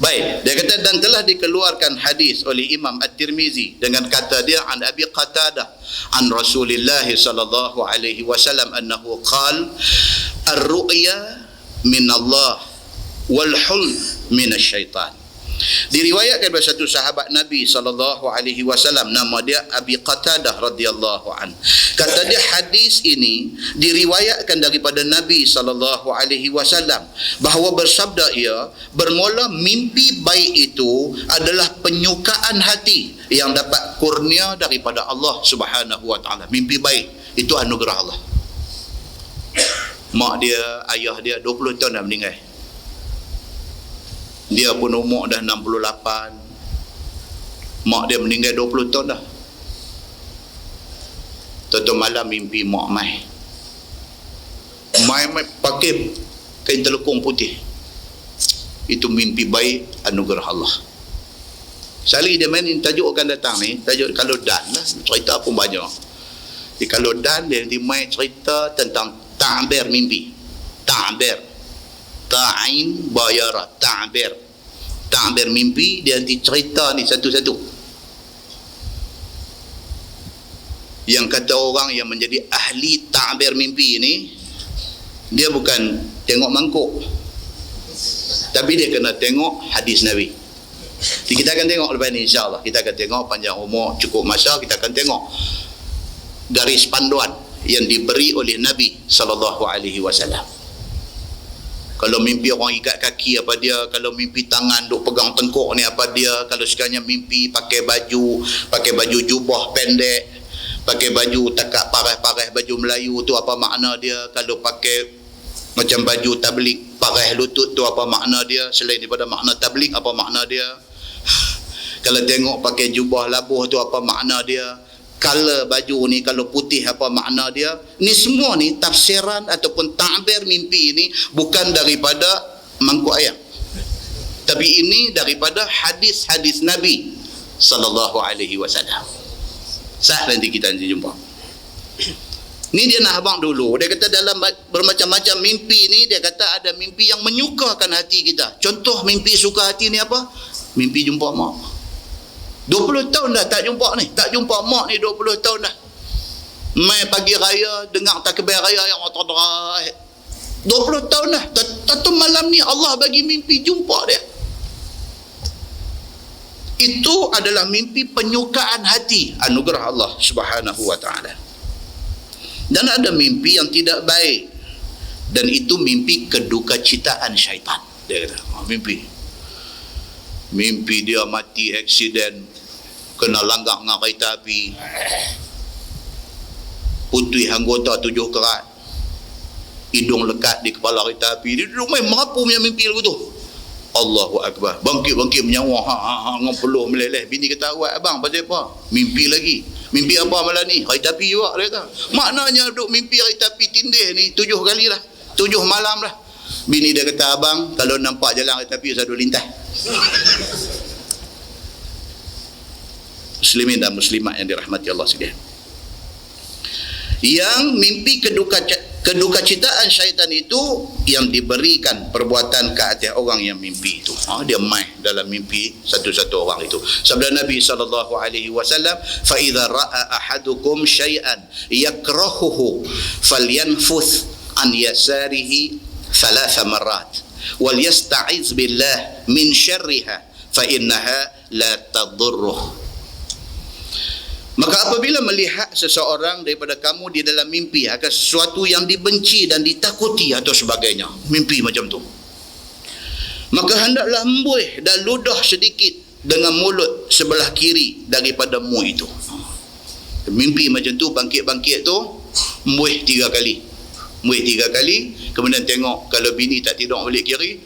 Baik, dia kata dan telah dikeluarkan hadis oleh Imam At-Tirmizi dengan kata dia an Abi Qatadah an Rasulillah sallallahu alaihi wasallam annahu qala ar-ru'ya min Allah wal hulm min asy-syaitan. Diriwayatkan oleh satu sahabat Nabi sallallahu alaihi wasallam, nama dia Abi Qatadah radhiyallahu an. Kata dia hadis ini diriwayatkan daripada Nabi sallallahu alaihi wasallam bahawa bersabda ia, bermula mimpi baik itu adalah penyukaan hati yang dapat kurnia daripada Allah Subhanahu wa taala. Mimpi baik itu anugerah Allah. Mak dia, ayah dia 20 tahun dah meninggal. Dia pun umur dah 68. Mak dia meninggal 20 tahun dah. Tuan-tuan malam mimpi mak mai pakai kain telekung putih. Itu mimpi baik anugerah Allah. Sekali dia main tajuk akan datang ni, tajuk kalau dan lah, cerita pun banyak. Kalau dan dia nanti main cerita tentang ta'bir mimpi. Ta'bir, ta'in bayarat, ta'bir. Ta'bir mimpi dia nanti cerita ni satu-satu. Yang kata orang yang menjadi ahli ta'bir mimpi ni, dia bukan tengok mangkuk, tapi dia kena tengok hadis Nabi. Jadi kita akan tengok lepas ni, insyaAllah kita akan tengok, panjang umur cukup masa, kita akan tengok garis panduan yang diberi oleh Nabi SAW. Kalau mimpi orang ikat kaki apa dia, kalau mimpi tangan duk pegang tengkuk ni apa dia, kalau sekiranya mimpi pakai baju jubah pendek, pakai baju takak parah-parah baju Melayu tu apa makna dia, kalau pakai macam baju tabligh parah lutut tu apa makna dia, selain daripada makna tabligh apa makna dia, kalau tengok pakai jubah labuh tu apa makna dia, color baju ni kalau putih apa makna dia. Ni semua ni tafsiran ataupun ta'bir mimpi ni bukan daripada mangkuk ayam, tapi ini daripada hadis-hadis Nabi SAW. Sah nanti kita jumpa. Ni dia nak abang dulu. Dia kata dalam bermacam-macam mimpi ni, dia kata ada mimpi yang menyukakan hati kita. Contoh mimpi suka hati ni apa? Mimpi jumpa mak. 20 tahun dah tak jumpa ni. Tak jumpa mak ni 20 tahun dah. Mai pagi raya, dengar takbir raya yang terakhir. 20 tahun dah. Tentu malam ni Allah bagi mimpi jumpa dia. Itu adalah mimpi penyukaan hati, anugerah Allah Subhanahu wa ta'ala. Dan ada mimpi yang tidak baik, dan itu mimpi kedukacitaan syaitan. Dia kata mimpi dia mati aksiden, kena langgak dengan kereta api, putih anggota 7 kerat, hidung lekat di kepala kereta api. Dia duduk main merapu punya mimpi lagu tu. Allahu Akbar, bangkit menyawa, dengan peluh meleleh. Bini kata, awak abang pasal apa? Mimpi lagi. Mimpi apa malam ni? Kereta api juga, dia kata. Maknanya duk mimpi kereta api tindih ni 7 kali lah, 7 malam lah. Bini dia kata, abang kalau nampak jalan kereta api usah duk lintas. Muslimin dan muslimat yang dirahmati Allah sekalian, yang mimpi kedukacitaan syaitan itu yang diberikan perbuatan ke atas orang yang mimpi itu. Dia main dalam mimpi satu-satu orang itu. Sabda Nabi SAW, fa idza ra'a ahadukum syai'an yakrahuhu falyanfuth an yasarihi 3 marrat wal yasta'iz billah min syarriha fa innaha la tadurruh. Maka apabila melihat seseorang daripada kamu di dalam mimpi akan sesuatu yang dibenci dan ditakuti atau sebagainya, mimpi macam tu, maka hendaklah embuih dan ludah sedikit dengan mulut sebelah kiri daripadamu itu. Mimpi macam tu, bangkit-bangkit tu, embuih 3 kali. Embuih 3 kali, kemudian tengok kalau bini tak tidur balik kiri,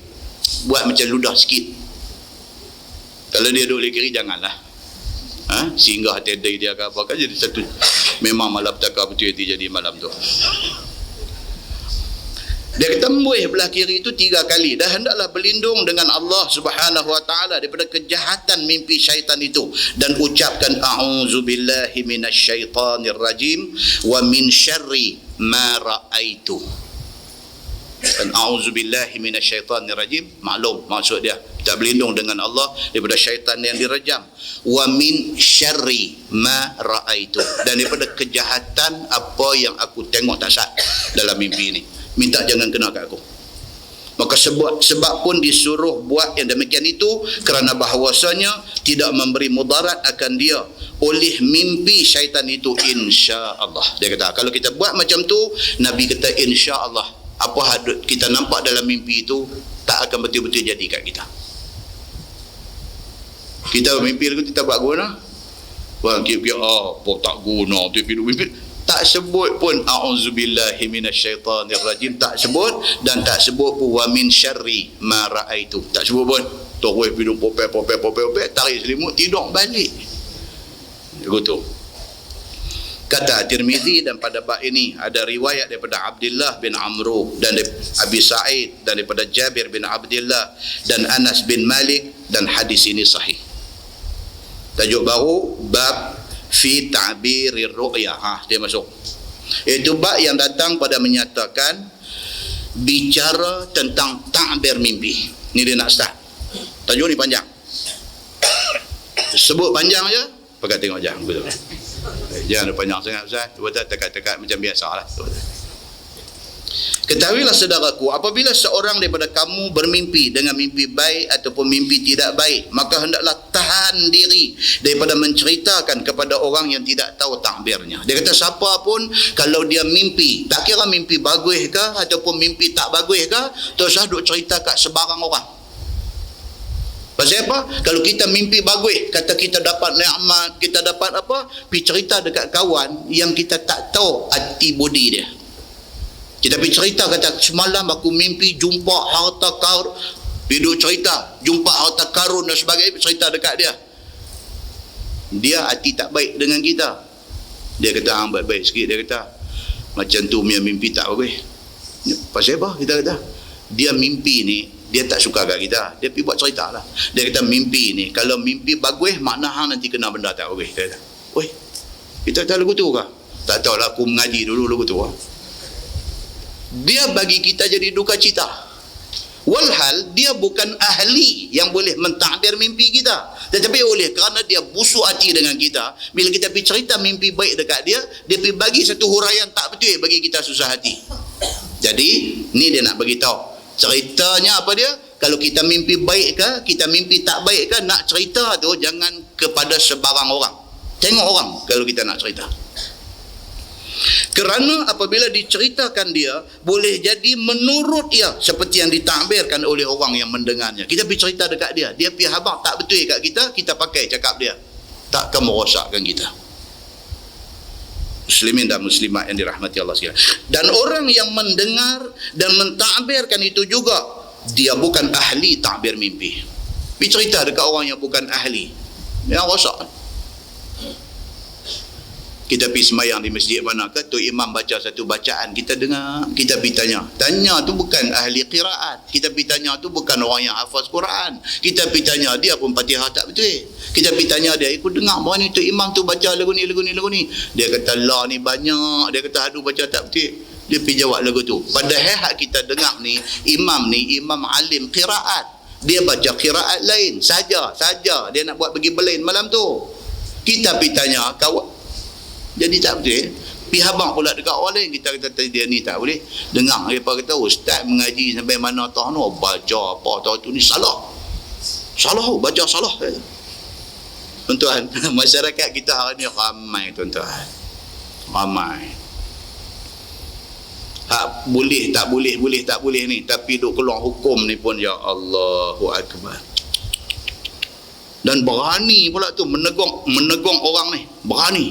buat macam ludah sikit. Kalau dia duduk balik kiri, janganlah. Singgah tedai dia ke apa kan, jadi satu. Memang malapetaka betul jadi malam tu. Dia kata embuih belah kiri itu 3 kali, dan hendaklah berlindung dengan Allah Subhanahu wa ta'ala daripada kejahatan mimpi syaitan itu, dan ucapkan a'udzubillahi minasyaitanir rajim wa min syarri ma ra'aitu. Dan a'udzubillahi minasyaitanir rajim, maklum maksud dia kita berlindung dengan Allah daripada syaitan yang direjam. Wa min syarri ma ra'aitu, dan daripada kejahatan apa yang aku tengok tak sah dalam mimpi ini. Minta jangan kena kat aku. Maka sebab pun disuruh buat yang demikian itu kerana bahawasanya tidak memberi mudarat akan dia oleh mimpi syaitan itu, insya-Allah. Dia kata kalau kita buat macam tu, Nabi kata insya-Allah apa kita nampak dalam mimpi itu tak akan betul-betul jadi kat kita. Kita mimpi lagu kita buat guna, wah kira-kira apa tak guna tu mimpi, tak sebut pun a'udzubillahi minasyaitanir rajim, tak sebut, dan tak sebut pun wa min syarri ma ra'aitu, tak sebut pun. Terus hidup popek tarik selimut tidur balik. Begitu kata Tirmizi. Dan pada bab ini ada riwayat daripada Abdullah bin Amru dan Abi Sa'id dan daripada Jabir bin Abdullah dan Anas bin Malik, dan hadis ini sahih. Tajuk baru bab fi ta'birir ru'ya. Dia masuk. Itu bab yang datang pada menyatakan bicara tentang ta'bir mimpi. Ni dia nak start. Tajuk ni panjang. Sebut panjang je, pakai tengok jam. Betul. Jangan panjang sangat Ustaz. Betul, tekat-tekat macam biasalah. Ketahuilah saudaraku, apabila seorang daripada kamu bermimpi dengan mimpi baik ataupun mimpi tidak baik, maka hendaklah tahan diri daripada menceritakan kepada orang yang tidak tahu takbirnya. Dia kata siapa pun kalau dia mimpi, tak kira mimpi bagus ke ataupun mimpi tak bagus ke, terus duk cerita kat sebarang orang. Pasal apa? Kalau kita mimpi bagus, kata kita dapat nikmat, kita dapat apa, pergi cerita dekat kawan yang kita tak tahu hati budi dia. Kita pergi cerita, kata semalam aku mimpi jumpa harta karun, pergi cerita jumpa harta karun dan sebagainya, cerita dekat dia. Dia hati tak baik dengan kita. Dia kata baik-baik sikit. Dia kata macam tu punya mimpi tak bagus. Pasal apa? Kita kata dia mimpi ni, dia tak suka kat kita, dia pergi buat cerita lah. Dia kata mimpi ni, kalau mimpi bagus, makna hang nanti kena benda tak bagus. Dia kata, oi, kita tahu lagu tu ke? Tak tahu lah, aku mengaji dulu lagu tu. Dia bagi kita jadi duka cita. Walhal dia bukan ahli yang boleh mentakbir mimpi kita, tetapi oleh kerana dia busuk hati dengan kita, bila kita pergi cerita mimpi baik dekat dia, dia pergi bagi satu huraian tak betul bagi kita susah hati. Jadi ni dia nak bagi tahu ceritanya apa dia. Kalau kita mimpi baik ke, kita mimpi tak baik ke, nak cerita tu jangan kepada sebarang orang. Tengok orang kalau kita nak cerita. Kerana apabila diceritakan dia, boleh jadi menurut dia seperti yang ditakbirkan oleh orang yang mendengarnya. Kita pergi cerita dekat dia, dia pergi habaq tak betul kat kita, kita pakai cakap dia, takkan merosakkan kita. Muslimin dan muslimat yang dirahmati Allah sekalian. Dan orang yang mendengar dan mentakbirkan itu juga, dia bukan ahli takbir mimpi. Pergi cerita dekat orang yang bukan ahli, yang rosak. Kita pergi semayang di masjid mana ke, tu imam baca satu bacaan, kita dengar, kita pergi tanya tu bukan ahli qiraat, kita pergi tanya tu bukan orang yang hafaz Quran, kita pergi tanya dia pun Fatihah tak betul, kita pergi tanya dia, ikut dengar mana tu imam tu baca lagu ni, dia kata la ni banyak, dia kata aduh baca tak betul, dia pergi jawab lagu tu. Padahal hak kita dengar ni imam alim qiraat, dia baca qiraat lain saja dia nak buat pergi belain malam tu. Kita pergi tanya kawan, jadi tak betul. Pergi habang pula dekat orang lain, kita kata dia ni tak boleh. Dengar mereka kata ustaz mengaji sampai mana tahu no, baca apa tahu tu ni salah, baca salah. Tuan-tuan, masyarakat kita hari ni ramai tuan-tuan, ramai hak boleh tak boleh ni, tapi duk keluar hukum ni pun ya Allahu Akbar. Dan berani pula tu menegong orang ni, berani.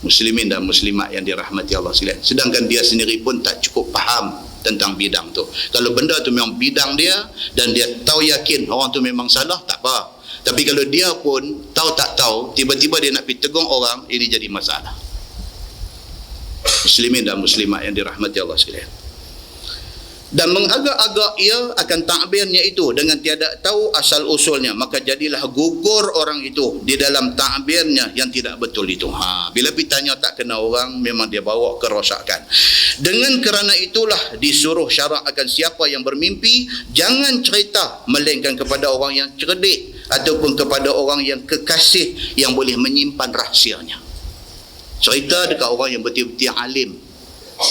Muslimin dan muslimat yang dirahmati Allah sekalian. Sedangkan dia sendiri pun tak cukup faham tentang bidang tu. Kalau benda tu memang bidang dia dan dia tahu yakin orang tu memang salah, tak apa. Tapi kalau dia pun tahu tak tahu, tiba-tiba dia nak pergi tegur orang, ini jadi masalah. Muslimin dan muslimat yang dirahmati Allah sekalian. Dan mengagak-agak ia akan takbirnya itu dengan tiada tahu asal usulnya, maka jadilah gugur orang itu di dalam takbirnya yang tidak betul itu. Bila ditanya tak kena orang, memang dia bawa kerosakan. Dengan kerana itulah disuruh syarak akan siapa yang bermimpi, jangan cerita melainkan kepada orang yang cerdik ataupun kepada orang yang kekasih yang boleh menyimpan rahsianya. Cerita dekat orang yang betul-betul alim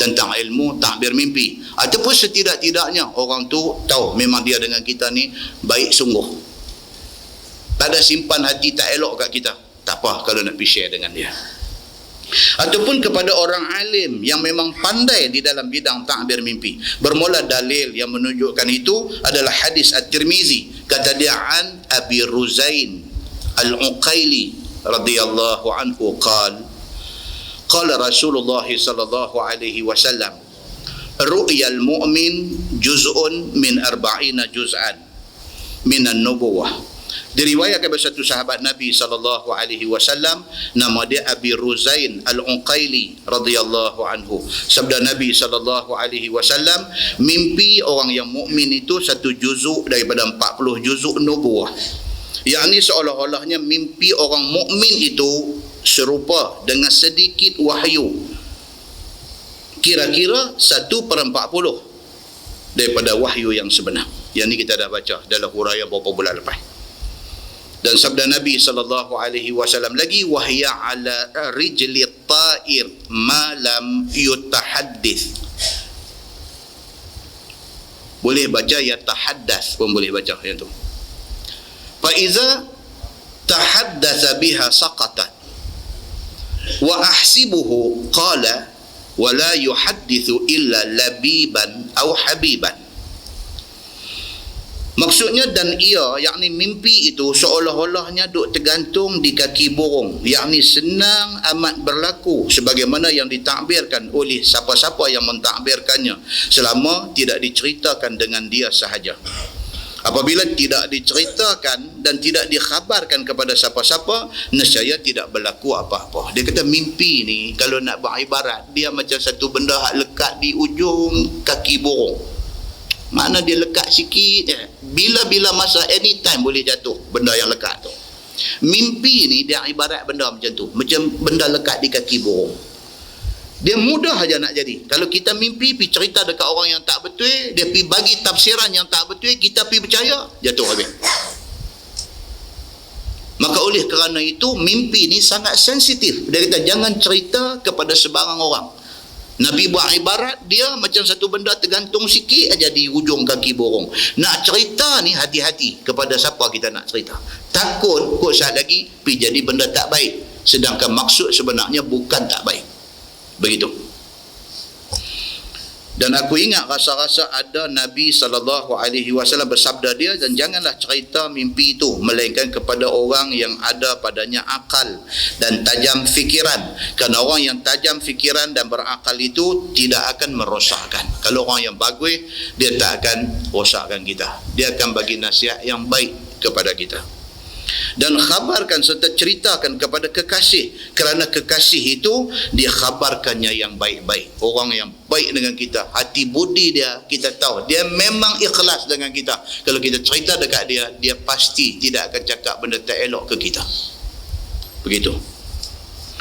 tentang ilmu takbir mimpi, ataupun setidak-tidaknya orang tu tahu memang dia dengan kita ni baik sungguh, tak ada simpan hati tak elok kat kita, tak apa kalau nak pergi share dengan dia. Ataupun kepada orang alim yang memang pandai di dalam bidang takbir mimpi. Bermula dalil yang menunjukkan itu adalah hadis At-Tirmizi, kata dia an Abi Ruzain Al-Uqaili radhiyallahu anhu qala Rasulullah sallallahu alaihi wasallam ru'yal mu'min juz'un min 40 juz'an minan nubuwah. Diriwayatkan oleh satu sahabat Nabi sallallahu alaihi wasallam, nama dia Abi Ruzain Al-Uqaili radhiyallahu anhu. Sabda Nabi sallallahu alaihi wasallam, mimpi orang yang mukmin itu satu juzuk daripada 40 juzuk nubuwah. Yakni seolah-olahnya mimpi orang mukmin itu serupa dengan sedikit wahyu, kira-kira 1/40 daripada wahyu yang sebenar. Yang ni kita dah baca dalam huraian beberapa bulan lepas. Dan sabda Nabi SAW lagi, wahya ala rijli ta'ir ma lam yutahaddith. Boleh baca yatahaddath pun boleh baca yang tu. Fa iza tahaddatha biha saqatat wa ahsibuhu qala wa la yuhaddithu illa labiban aw habiban. Maksudnya, dan ia, yakni mimpi itu seolah-olahnya duk tergantung di kaki burung, yakni senang amat berlaku sebagaimana yang ditakbirkan oleh siapa-siapa yang mentakbirkannya selama tidak diceritakan dengan dia sahaja. Apabila tidak diceritakan dan tidak dikhabarkan kepada siapa-siapa, nescaya tidak berlaku apa-apa. Dia kata mimpi ni kalau nak beribarat, dia macam satu benda hak lekat di ujung kaki burung. Mana dia lekat sikit, bila-bila masa anytime boleh jatuh benda yang lekat tu. Mimpi ni dia ibarat benda macam tu, macam benda lekat di kaki burung. Dia mudah aja nak jadi. Kalau kita mimpi pergi cerita dekat orang yang tak betul, dia pergi bagi tafsiran yang tak betul, kita pergi percaya, jatuh habis. Maka oleh kerana itu mimpi ni sangat sensitif. Dia kata jangan cerita kepada sebarang orang. Nabi buat ibarat dia macam satu benda tergantung sikit aja di ujung kaki burung. Nak cerita ni hati-hati kepada siapa kita nak cerita. Takut kot saat lagi pergi jadi benda tak baik, sedangkan maksud sebenarnya bukan tak baik. Begitu. Dan aku ingat rasa-rasa ada Nabi SAW bersabda dia, dan janganlah cerita mimpi itu melainkan kepada orang yang ada padanya akal dan tajam fikiran, kerana orang yang tajam fikiran dan berakal itu tidak akan merosakkan. Kalau orang yang bagus, dia tak akan rosakkan kita, dia akan bagi nasihat yang baik kepada kita. Dan khabarkan serta ceritakan kepada kekasih, kerana kekasih itu dia khabarkannya yang baik-baik. Orang yang baik dengan kita, hati budi dia, kita tahu dia memang ikhlas dengan kita. Kalau kita cerita dekat dia, dia pasti tidak akan cakap benda tak elok ke kita. Begitu.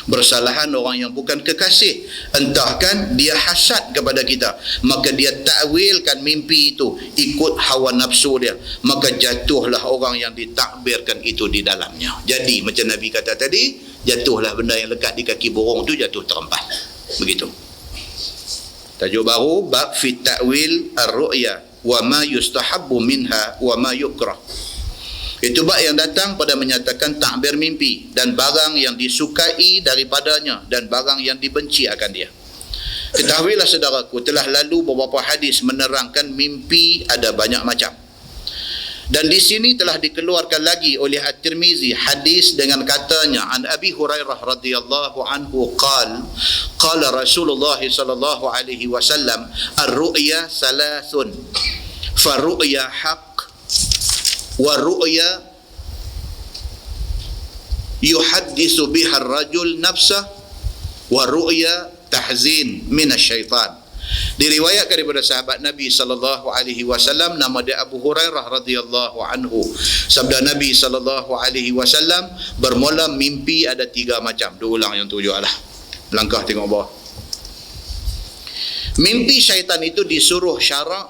Bersalahan orang yang bukan kekasih, entahkan dia hasad kepada kita, maka dia takwilkan mimpi itu ikut hawa nafsu dia, maka jatuhlah orang yang ditakbirkan itu di dalamnya. Jadi macam Nabi kata tadi, jatuhlah benda yang lekat di kaki burung tu, jatuh terempat. Begitu. Tajuk baru, bab fi ta'wil ar-ru'ya wa ma yustahabbu minha wa ma yukrah. Itu bab yang datang pada menyatakan takbir mimpi dan barang yang disukai daripadanya dan barang yang dibenci akan dia. Ketahuilah saudaraku, telah lalu beberapa hadis menerangkan mimpi ada banyak macam. Dan di sini telah dikeluarkan lagi oleh At-Tirmizi hadis dengan katanya, an Abi Hurairah radhiyallahu anhu qala Rasulullah sallallahu alaihi wasallam, ar-ru'ya salasun, fa-ru'ya haqq wa ru'ya yuhaddisu biha ar-rajul nafsah wa ru'ya tahzin minasyaitan. Diriwayatkan daripada sahabat Nabi sallallahu alaihi wasallam, nama dia Abu Hurairah radhiyallahu anhu. Sabda Nabi sallallahu alaihi wasallam, bermula mimpi ada 3 macam. Diulang yang tu jugalah. Langkah tengok bawah. Mimpi syaitan itu disuruh syarak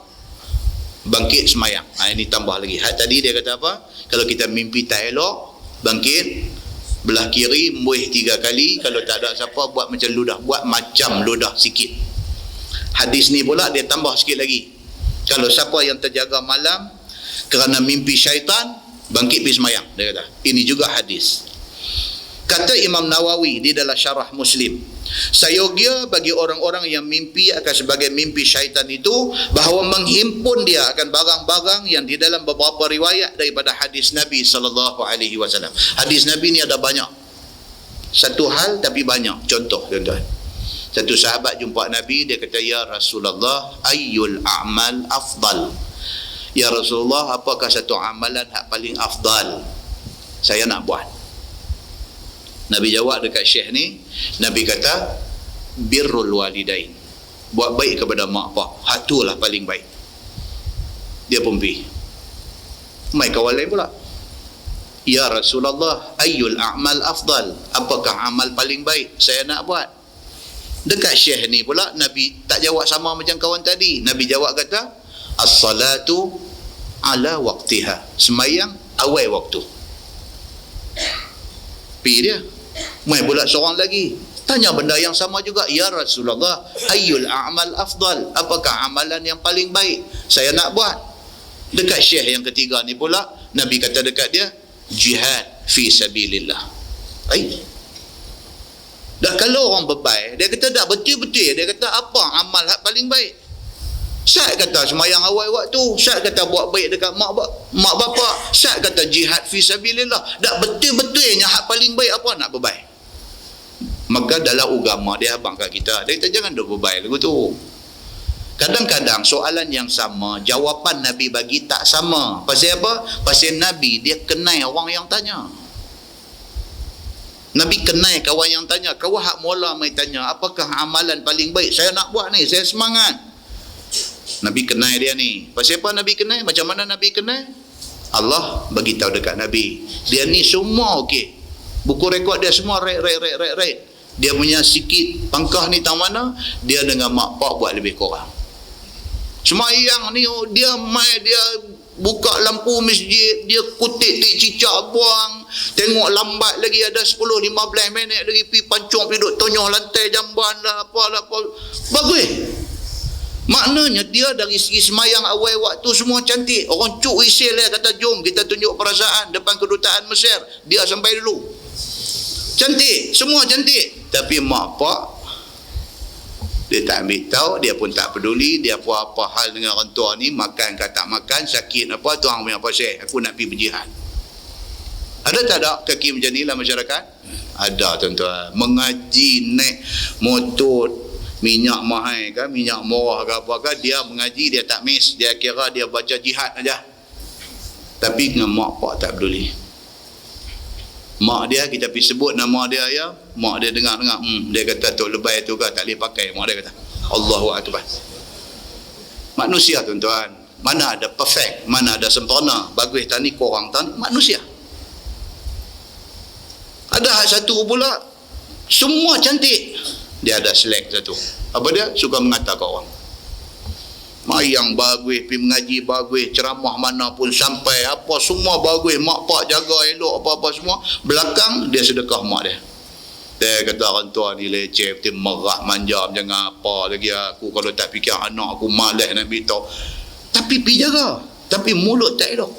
bangkit semayang. Ini tambah lagi. Tadi dia kata apa? Kalau kita mimpi tak elok, bangkit belah kiri, muih 3 kali. Kalau tak ada siapa, buat macam ludah, buat macam ludah sikit. Hadis ni pula dia tambah sikit lagi. Kalau siapa yang terjaga malam kerana mimpi syaitan, bangkit pergi semayang, dia kata. Ini juga hadis. Kata Imam Nawawi di dalam syarah Muslim, sayogia bagi orang-orang yang mimpi akan sebagai mimpi syaitan itu, bahawa menghimpun dia akan barang-barang yang di dalam beberapa riwayat daripada hadis Nabi sallallahu alaihi wasallam. Hadis Nabi ni ada banyak. Satu hal tapi banyak. Contoh, tuan-tuan. Satu sahabat jumpa Nabi, dia kata, ya Rasulullah, ayyul a'mal afdal? Ya Rasulullah, apakah satu amalan yang paling afdal saya nak buat? Nabi jawab dekat syekh ni, Nabi kata, birrul walidain, buat baik kepada mak pak. Hatulah paling baik. Dia pun pergi. Mai kawan lain pula, ya Rasulullah, ayyul a'mal afdal? Apakah amal paling baik saya nak buat? Dekat syekh ni pula Nabi tak jawab sama macam kawan tadi. Nabi jawab kata, as-salatu ala waqtiha. Sembahyang awal waktu. Pergi dia. Mai pula seorang lagi. Tanya benda yang sama juga. Ya Rasulullah, ayyul a'mal afdal? Apakah amalan yang paling baik saya nak buat? Dekat syekh yang ketiga ni pula, Nabi kata dekat dia, jihad fi sabilillah. Dah kalau orang bebai, dia kata dah betul-betul. Dia kata apa amal hak paling baik? Syed kata sembahyang awal waktu, Syed kata buat baik dekat mak bapak, Syed kata jihad fi sabilillah. Dak betul-betulnya hak paling baik apa nak bebai? Maka dalam agama dia abang kat kita, dia kata jangan duk bebai lagu tu. Kadang-kadang soalan yang sama, jawapan Nabi bagi tak sama. Pasal apa? Pasal Nabi dia kenal orang yang tanya. Nabi kenal kawan yang tanya. Kawan hak mula mai tanya, apakah amalan paling baik saya nak buat ni? Saya semangat. Nabi kenal dia ni. Pasal apa Nabi kenal? Macam mana Nabi kenal? Allah bagi tahu dekat Nabi. Dia ni semua okey. Buku rekod dia semua right. Dia punya sikit pangkah ni tang mana? Dia dengan mak pak buat lebih kurang. Semayang ni dia buka lampu masjid, dia kutik cicak buang, tengok lambat lagi ada 10-15 minit lagi pi pancung pi duk tonyoh lantai jamban lah apa. Bagus. Maknanya dia dari segi semayang awal waktu semua cantik. Orang cuk isil dia kata jom kita tunjuk perasaan depan kedutaan Mesir. Dia sampai dulu. Cantik, semua cantik. Tapi mak pak dia tak ambil tahu, dia pun tak peduli. Dia pun apa hal dengan orang tua ni, makan ke tak makan, sakit apa, tuang punya pasal aku nak pergi berjihad. Ada tak ada kaki macam ni dalam masyarakat? Ada tuan-tuan. Mengaji naik motor minyak mahal ke, minyak murah ke apa ke, dia mengaji, dia tak miss, dia kira dia baca jihad aja. Tapi dengan mak pak tak peduli. Mak dia, kita pergi sebut nama dia ya, mak dia dengar, dia kata tok lebay tu ke tak boleh pakai, mak dia kata Allahu Akbar. Manusia tuan-tuan, mana ada perfect, mana ada sempurna, bagus tani kurang tani, manusia. Ada hak satu pula semua cantik, dia ada select satu. Apa dia? Suka mengata kat orang. Mayang bagus, pergi mengaji bagus, ceramah mana pun sampai, apa semua bagus, mak pak jaga elok apa-apa semua. Belakang dia sedekah mak dia. Dia kata orang tua ni leceh, betul merah manja jangan apa lagi aku kalau tak fikir anak aku malas nak beritahu. Tapi pergi jaga, tapi mulut tak elok.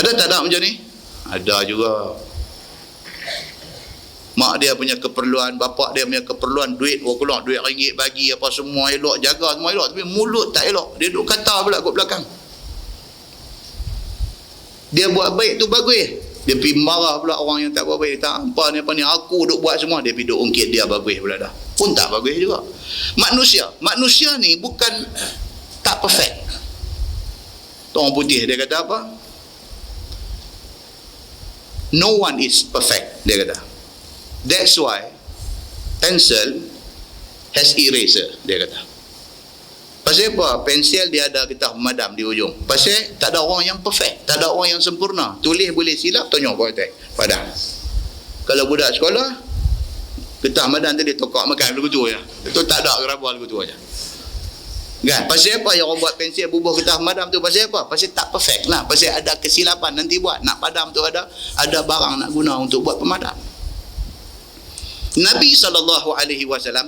Ada tak ada macam ni? Ada juga. Mak dia punya keperluan, bapak dia punya keperluan, duit keluar, duit ringgit bagi apa semua elok, jaga semua elok, tapi mulut tak elok. Dia duk kata pula kat belakang. Dia buat baik tu bagus, dia pergi marah pula orang yang tak buat baik. Tak apa ni aku duk buat semua, dia pergi duk ungkit dia bagus pula dah. Pun tak bagus juga. Manusia ni bukan tak perfect. Orang putih dia kata apa? No one is perfect, dia kata. That's why pencil has eraser, dia kata. Pasal apa? Pensil dia ada getah pemadam di ujung. Pasal tak ada orang yang perfect, tak ada orang yang sempurna. Tulis boleh silap, tonyok padam. Kalau budak sekolah, getah pemadam tadi tokak makan begitu je. Itu tak ada gerabah begitu aja. Kan? Pasal apa yang orang buat pensil bubuh getah pemadam tu? Pasal apa? Pasal tak perfect lah. Pasal ada kesilapan nanti buat. Nak padam tu ada barang nak guna untuk buat pemadam. Nabi SAW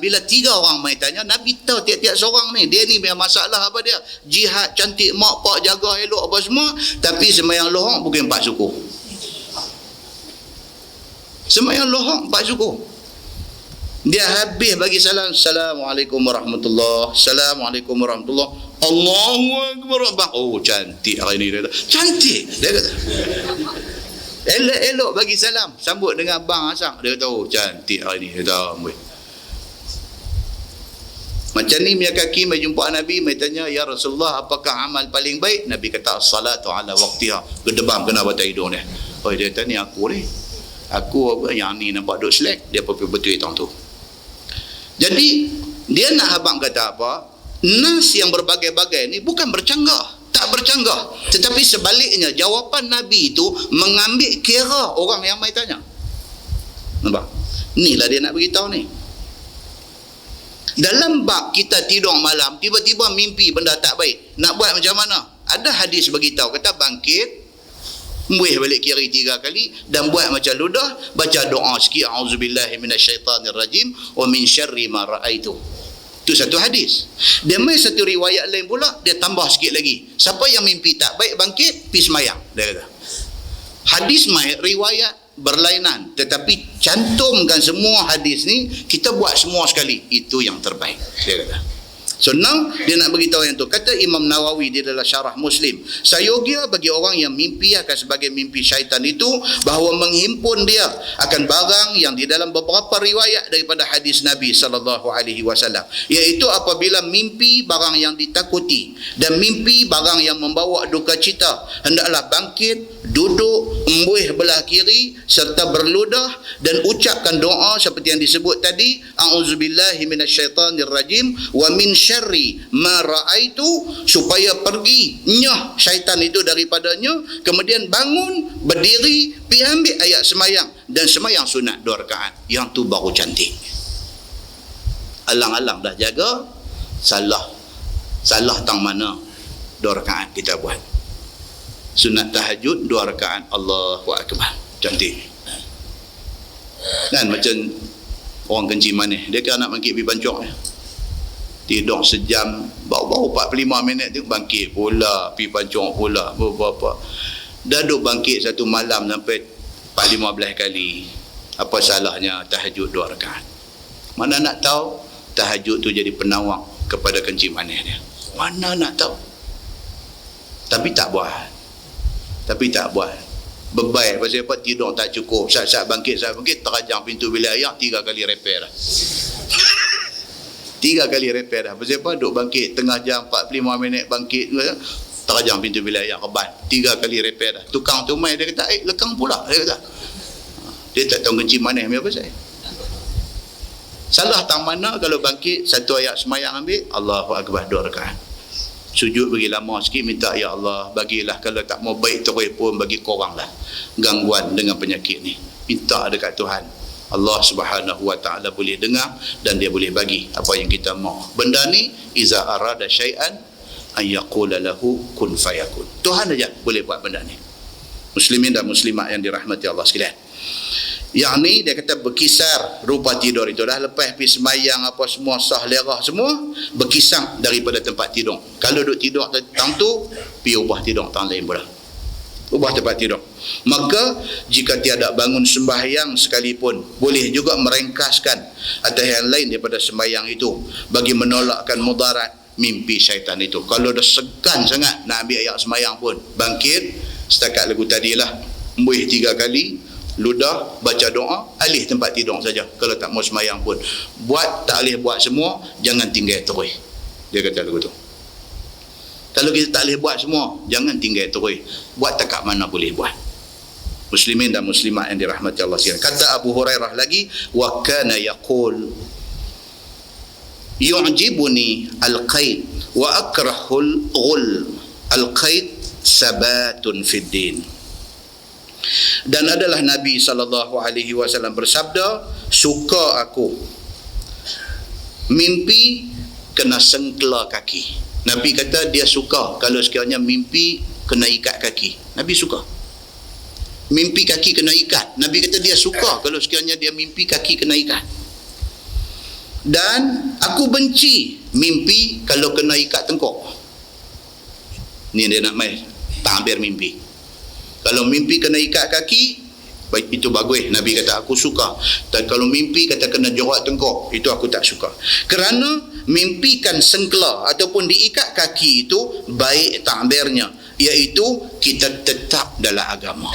bila 3 orang mai tanya, Nabi tahu tiap-tiap seorang ni, dia ni punya masalah apa dia? Jihad, cantik, mak pak, jaga elok apa semua, tapi sembahyang lohong bukan 4 suku. Sembahyang lohong 4 suku. Dia habis bagi salam, Assalamualaikum warahmatullahi, Assalamualaikum warahmatullahi, Allahu Akbar. Oh cantik hari ni dia kata. Cantik dia kata. Elok bagi salam, sambut dengan bang asang. Dia kata oh cantik hari ni. Dia kata macam ni punya kaki mai jumpa Nabi, mai tanya ya Rasulullah apakah amal paling baik? Nabi kata as-salatu ala waqtiha. Gedebam kena batai hidung dia. Oh dia kata ni aku ni. Aku apa yang ni nampak duk selek, dia betul tang tu. Jadi dia nak abang kata apa? Nas yang berbagai-bagai ni bukan bercanggah, tak bercanggah, tetapi sebaliknya jawapan Nabi itu mengambil kira orang yang mai tanya. Nampak? Inilah dia nak beritahu ni. Dalam bab kita tidur malam, tiba-tiba mimpi benda tak baik. Nak buat macam mana? Ada hadis beritahu, kata bangkit, embuih balik kiri 3 kali dan buat macam ludah, baca doa sikit, auzubillahi minasyaitanirrajim wa min syarri ma raaitu. Itu satu hadis. Dia mai satu riwayat lain pula, dia tambah sikit lagi. Siapa yang mimpi tak baik bangkit, pergi semayang, dia kata. Hadis mai riwayat berlainan, tetapi cantumkan semua hadis ni, kita buat semua sekali, itu yang terbaik, dia kata. So now dia nak beritahu yang tu. Kata Imam Nawawi di dalam syarah Muslim, sayogia bagi orang yang mimpi akan sebagai mimpi syaitan itu, bahawa menghimpun dia akan barang yang di dalam beberapa riwayat daripada hadis Nabi SAW, iaitu apabila mimpi barang yang ditakuti dan mimpi barang yang membawa duka cita, hendaklah bangkit, duduk, embuih belah kiri serta berludah dan ucapkan doa seperti yang disebut tadi, auzubillahi minasyaitanirrajim wa min syarri ma raaitu, supaya pergi nyah syaitan itu daripadanya. Kemudian bangun, berdiri, pergi ambil ayat semayang dan semayang sunat 2 rakaat. Yang tu baru cantik. Alang-alang dah jaga, salah tang mana 2 rakaat kita buat. Sunat tahajud 2 rakaat, Allahu Akbar, cantik. Kan macam orang kencing manis, dia kan nak bangkit pergi pancok, tidur sejam, baru 45 minit tu bangkit pula, pergi pancok pula, berapa. Dah duduk bangkit satu malam sampai 15 kali. Apa salahnya tahajud 2 rakaat? Mana nak tahu tahajud tu jadi penawar kepada kencing manis dia. Mana nak tahu. Tapi tak buat. Bebai pasal apa? Tidur tak cukup. Saat-saat bangkit, terajang pintu bilik air 3 kali repair dah. 3 kali repair dah. Pasal apa? Duk bangkit tengah jam 45 minit bangkit, terajang pintu bilik air keban. 3 kali repair dah. Tukang tu mai, dia kata, lekang pula, dia kata. Dia tak tahu kencing manis apa pasal. Salah tang mana kalau bangkit satu ayat semayang ambil, Allahu Akbar 2 rakaat. Sujud bagi lama sikit, minta, ya Allah, bagilah, kalau tak mau baik terus pun bagi korang lah gangguan dengan penyakit ni. Minta dekat Tuhan. Allah Subhanahu wa ta'ala boleh dengar dan dia boleh bagi apa yang kita mau. Benda ni iza arada syai'an an yaqula lahu kun fayakun. Tuhan aja boleh buat benda ni. Muslimin dan muslimat yang dirahmati Allah sekalian. Yang ni dia kata berkisar rupa tidur itu dah, lepas pergi semayang apa semua sah lerah semua, berkisar daripada tempat tidur. Kalau duduk tidur tang tu, pergi ubah tidur tang lain pula, ubah tempat tidur. Maka jika tiada bangun sembahyang sekalipun, boleh juga merengkaskan atas yang lain daripada sembahyang itu bagi menolakkan mudarat mimpi syaitan itu. Kalau dah segan sangat nak ambil ayat sembahyang pun, bangkit setakat lagu tadilah, embuih 3 kali, ludah, baca doa, alih tempat tidur saja. Kalau tak mau semayang pun buat, tak alih buat semua, jangan tinggal terus, dia kata lagu tu. Kalau kita tak alih buat semua, jangan tinggal terus, buat tak kat mana boleh buat. Muslimin dan muslimat yang dirahmati Allah sekalian. Kata Abu Hurairah lagi, wa kana yaqul yu'jibuni al-qaid wa akrahul ghul. Al-qaid sabatun fid din. Dan adalah Nabi SAW bersabda, suka aku mimpi kena sengkela kaki. Nabi kata dia suka kalau sekiranya mimpi kena ikat kaki. Nabi suka mimpi kaki kena ikat. Nabi kata dia suka kalau sekiranya dia mimpi kaki kena ikat. Dan aku benci mimpi kalau kena ikat tengkok. Ni dia nak main tampir mimpi. Kalau mimpi kena ikat kaki, baik, itu bagus. Nabi kata aku suka. Dan kalau mimpi kata kena jorat tengkok, itu aku tak suka. Kerana mimpikan sengkela ataupun diikat kaki itu baik takbirnya, iaitu kita tetap dalam agama.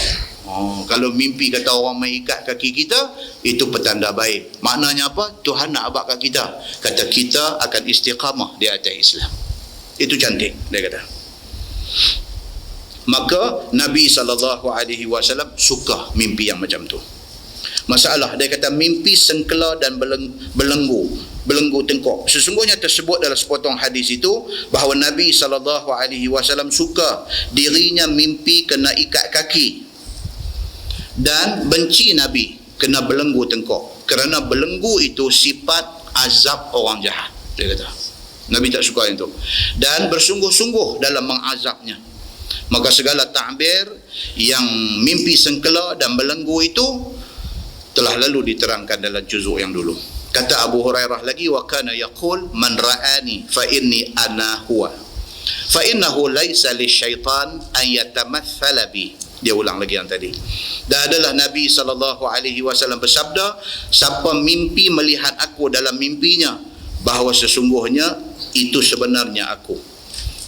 Kalau mimpi kata orang mengikat kaki kita, itu petanda baik. Maknanya apa? Tuhan nak abad kat kita. Kata kita akan istiqamah di atas Islam. Itu cantik, dia kata. Maka Nabi SAW suka mimpi yang macam tu. Masalah dia kata mimpi sengkela dan belenggu tengkok. Sesungguhnya tersebut dalam sepotong hadis itu bahawa Nabi SAW suka dirinya mimpi kena ikat kaki, dan benci Nabi kena belenggu tengkok, kerana belenggu itu sifat azab orang jahat. Dia kata Nabi tak suka yang itu, dan bersungguh-sungguh dalam mengazabnya. Maka segala ta'bir yang mimpi sengkela dan belenggu itu telah lalu diterangkan dalam juzuk yang dulu. Kata Abu Hurairah lagi, wa kana yaqul man ra'ani fa inni ana huwa fa innahu laisa lisyaitan an yatamathala bi. Dia ulang lagi yang tadi. Dan adalah Nabi SAW bersabda, siapa mimpi melihat aku dalam mimpinya, bahawa sesungguhnya itu sebenarnya aku,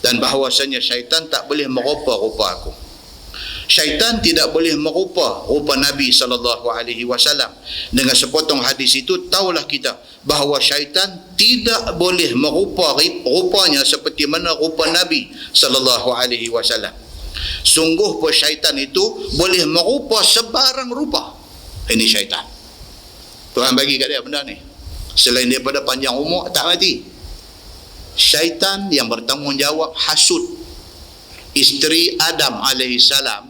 dan bahawasanya syaitan tak boleh merupa-rupa aku. Syaitan tidak boleh merupa rupa Nabi SAW. Dengan sepotong hadis itu tahulah kita bahawa syaitan tidak boleh merupa rupanya seperti mana rupa Nabi SAW. Sungguh pun syaitan itu boleh merupa sebarang rupa. Ini syaitan. Tuhan bagi kat dia benda ni. Selain daripada panjang umur, tak mati. Syaitan yang bertanggungjawab hasut isteri Adam alaihissalam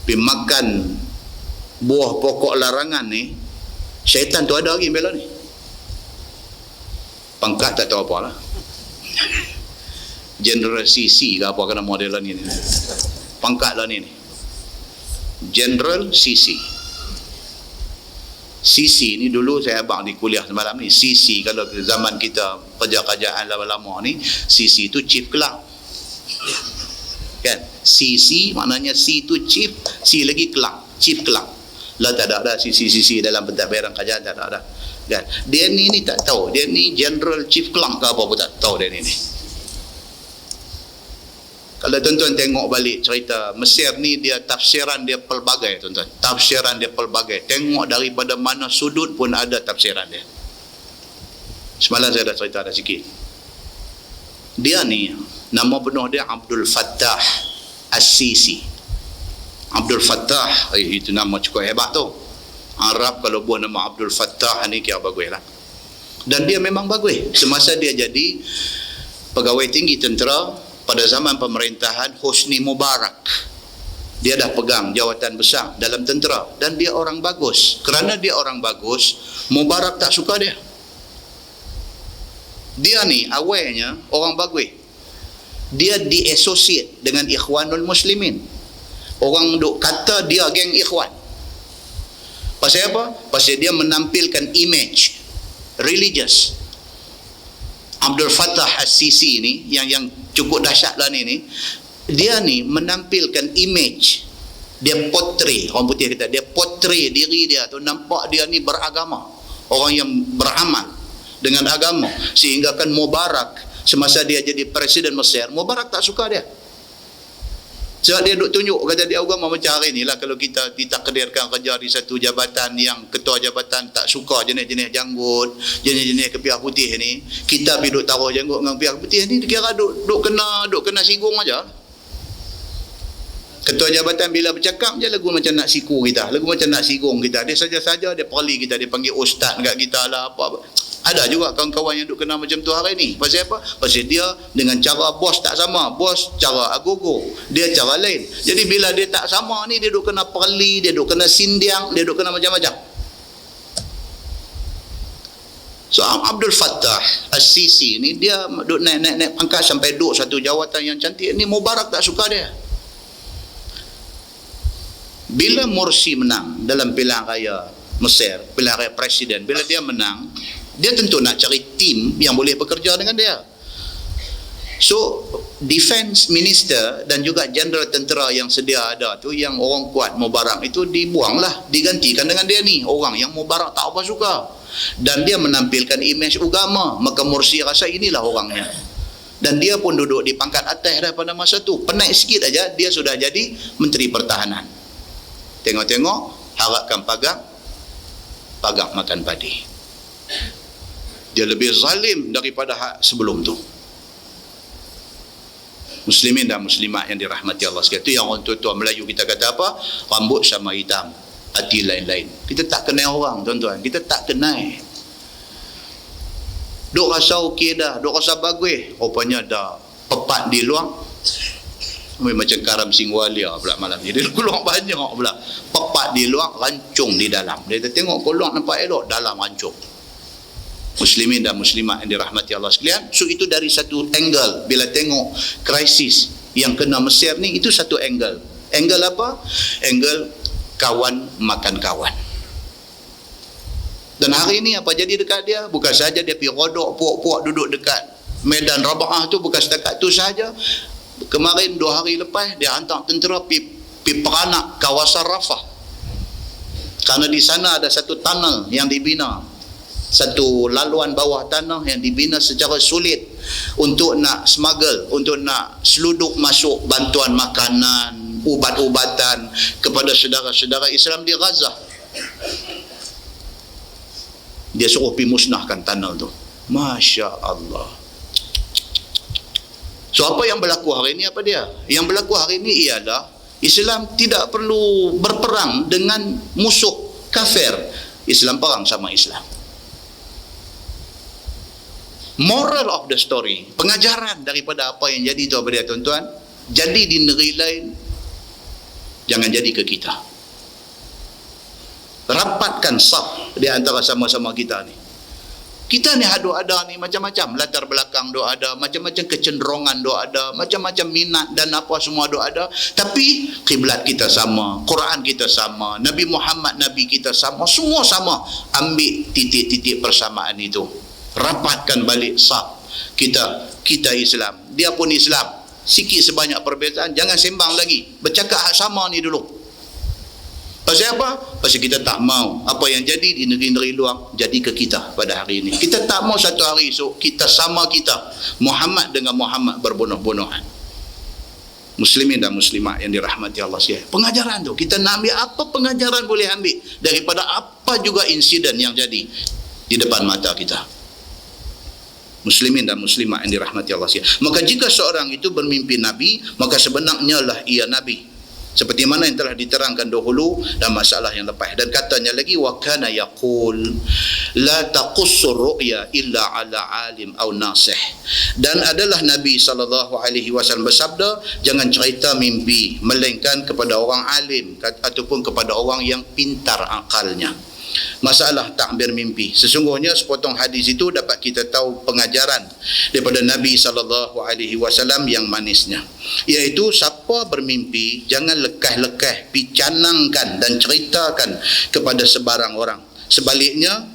pergi makan buah pokok larangan ni. Syaitan tu ada lagi bela ni. Pangkat tak tahu apa lah. General CC ke apa kena model ni. Pangkat lah ni. General CC. CC ni dulu saya abang di kuliah semalam ni. CC kalau zaman kita kerja-kerjaan lama-lama ni, CC tu Chief Clerk. Kan? CC maknanya C tu Chief, C lagi Clerk, Chief Clerk. Lah tak ada CC dalam pentadbiran kerajaan, tak ada. Kan? Dia ni tak tahu. Dia ni General Chief Clerk ke apa pun tak tahu dia ni. Kalau tuan-tuan tengok balik cerita Mesir ni, dia tafsiran dia pelbagai tuan-tuan. Tafsiran dia pelbagai. Tengok daripada mana sudut pun ada tafsiran dia. Semalam saya dah cerita dah sikit. Dia ni, nama penuh dia Abdul Fattah As-Sisi. Abdul Fattah, itu nama cukup hebat tu. Arab kalau buat nama Abdul Fattah ni kira bagus lah. Dan dia memang bagus. Semasa dia jadi pegawai tinggi tentera pada zaman pemerintahan Hosni Mubarak, dia dah pegang jawatan besar dalam tentera, dan dia orang bagus. Kerana dia orang bagus, Mubarak tak suka dia. Dia ni awalnya orang bagus. Dia diassociate dengan Ikhwanul Muslimin. Orang duk kata dia geng Ikhwan. Pasal apa? Pasal dia menampilkan image religious. Abdul Fattah As-Sisi ni yang cukup dahsyat lah ni, dia ni menampilkan image, dia portray, orang putih kata, dia portray diri dia tu, nampak dia ni beragama, orang yang beramal dengan agama, sehingga kan Mubarak semasa dia jadi presiden Mesir, Mubarak tak suka dia. Sebab dia duk tunjuk, kata dia agama macam hari ni lah, kalau kita ditakdirkan kerja di satu jabatan yang ketua jabatan tak suka jenis-jenis janggut, jenis-jenis kepiah putih ni, kita pergi duk taruh janggut dengan kepiah putih ni, kira duk kena sigung aja. Ketua jabatan bila bercakap je lagu macam nak siku kita, lagu macam nak sigung kita. Dia saja-saja dia perli kita, dia panggil ustaz kat kita lah apa. Ada juga kawan-kawan yang duk kena macam tu hari ni. Pasal apa? Pasal dia dengan cara bos tak sama. Bos cara agogo, dia cara lain. Jadi bila dia tak sama ni, dia duk kena perli, dia duk kena sindiang, dia duk kena macam-macam. So Abdul Fattah As-Sisi ni, dia duk naik pangkat sampai duk satu jawatan yang cantik ni. Mubarak tak suka dia. Bila Morsi menang dalam pilihan raya Mesir, pilihan raya presiden, bila dia menang, dia tentu nak cari tim yang boleh bekerja dengan dia. So defense minister dan juga general tentera yang sedia ada tu, yang orang kuat Mubarak itu, dibuanglah, digantikan dengan dia ni, orang yang Mubarak tak apa suka, dan dia menampilkan imej agama. Maka Morsi rasa inilah orangnya, dan dia pun duduk di pangkat atas dah pada masa tu. Penaik sikit aja dia sudah jadi menteri pertahanan. Tengok-tengok, harapkan pagang makan padi. Dia lebih zalim daripada sebelum tu. Muslimin dan muslimat yang dirahmati Allah sekalian. Itu yang orang tua-tua Melayu kita kata apa? Rambut sama hitam, hati lain-lain. Kita tak kenal orang, tuan-tuan. Kita tak kenal. Duk rasa okey dah, duk rasa bagus, rupanya dah pepat di luar. Macam karam singwalia pula malam ni. Dia keluar banyak pula. Pepat di luar, rancung di dalam. Dia tengok keluar nampak elok, dalam rancung. Muslimin dan muslimat yang dirahmati Allah sekalian. So itu dari satu angle. Bila tengok krisis yang kena Mesir ni, itu satu angle. Angle apa? Angle kawan makan kawan. Dan hari ini apa jadi dekat dia? Bukan saja dia pergi rodok puak-puak duduk dekat medan Raba'ah tu, bukan setakat tu saja. Kemarin 2 hari lepas dia hantar tentera pergi peranak kawasan Rafah. Kerana di sana ada satu tunnel yang dibina, satu laluan bawah tanah yang dibina secara sulit untuk nak smuggle, untuk nak seluduk masuk bantuan makanan, ubat-ubatan kepada saudara-saudara Islam di Gaza. Dia suruh pergi musnahkan tunnel tu. Masya Allah. So apa yang berlaku hari ini apa dia? Yang berlaku hari ini ialah Islam tidak perlu berperang dengan musuh kafir. Islam perang sama Islam. Moral of the story, pengajaran daripada apa yang jadi itu apa dia tuan-tuan? Jadi di negeri lain, jangan jadi ke kita. Rapatkan saf di antara sama-sama kita ni. Kita ni ada ni macam-macam latar belakang doa ada, macam-macam kecenderungan doa ada, macam-macam minat dan apa semua doa ada, tapi kiblat kita sama, Quran kita sama, Nabi Muhammad Nabi kita sama, semua sama. Ambil titik-titik persamaan itu, rapatkan balik saf kita Islam, dia pun Islam, sikit sebanyak perbezaan, jangan sembang lagi, bercakap hak sama ni dulu. Pasal apa? Pasal kita tak mau apa yang jadi di negeri-negeri luar jadi ke kita pada hari ini. Kita tak mau satu hari esok kita sama kita, Muhammad dengan Muhammad berbunuh-bunuhan. Muslimin dan muslimat yang dirahmati Allah sekalian. Pengajaran tu kita nak ambil apa pengajaran boleh ambil daripada apa juga insiden yang jadi di depan mata kita. Muslimin dan muslimat yang dirahmati Allah sekalian. Maka jika seorang itu bermimpi Nabi, maka sebenarnya lah ia Nabi. Seperti mana yang telah diterangkan dahulu dan masalah yang lepas. Dan katanya lagi, wa kana yaqul la taqussur ru'ya illa ala alim aw nasih. Dan adalah Nabi SAW bersabda, jangan cerita mimpi melainkan kepada orang alim ataupun kepada orang yang pintar akalnya. Masalah takbir mimpi, sesungguhnya sepotong hadis itu dapat kita tahu pengajaran daripada Nabi SAW yang manisnya, iaitu siapa bermimpi jangan lekah-lekah picanangkan dan ceritakan kepada sebarang orang, sebaliknya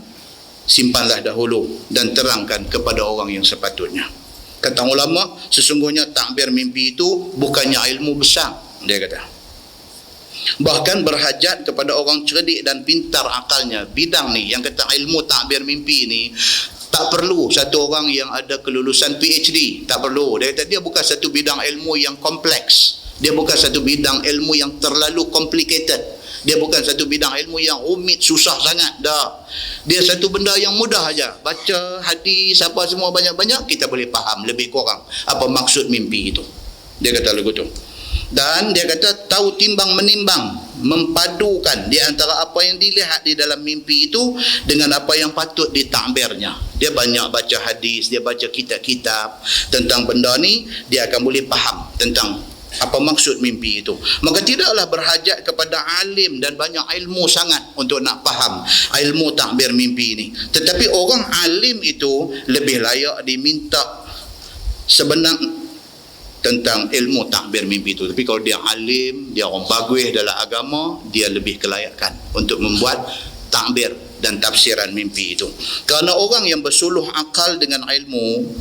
simpanlah dahulu dan terangkan kepada orang yang sepatutnya. Kata ulama, sesungguhnya takbir mimpi itu bukannya ilmu besar, dia kata, bahkan berhajat kepada orang cerdik dan pintar akalnya. Bidang ni yang kata ilmu takbir mimpi ni tak perlu satu orang yang ada kelulusan PhD, tak perlu. Dia kata dia bukan satu bidang ilmu yang kompleks, dia bukan satu bidang ilmu yang terlalu complicated, dia bukan satu bidang ilmu yang rumit susah sangat. Dah, dia satu benda yang mudah aja, baca hadis apa semua banyak-banyak kita boleh faham lebih kurang apa maksud mimpi itu. Dia kata lagu tu. Dan dia kata tahu timbang menimbang, mempadukan di antara apa yang dilihat di dalam mimpi itu dengan apa yang patut ditakbirnya. Dia banyak baca hadis, dia baca kitab-kitab tentang benda ni, dia akan boleh faham tentang apa maksud mimpi itu. Maka tidaklah berhajat kepada alim dan banyak ilmu sangat untuk nak faham ilmu takbir mimpi ini. Tetapi orang alim itu lebih layak diminta sebenar tentang ilmu takbir mimpi itu. Tapi kalau dia alim, dia orang bagus dalam agama, dia lebih kelayakan untuk membuat takbir dan tafsiran mimpi itu. Kerana orang yang bersuluh akal dengan ilmu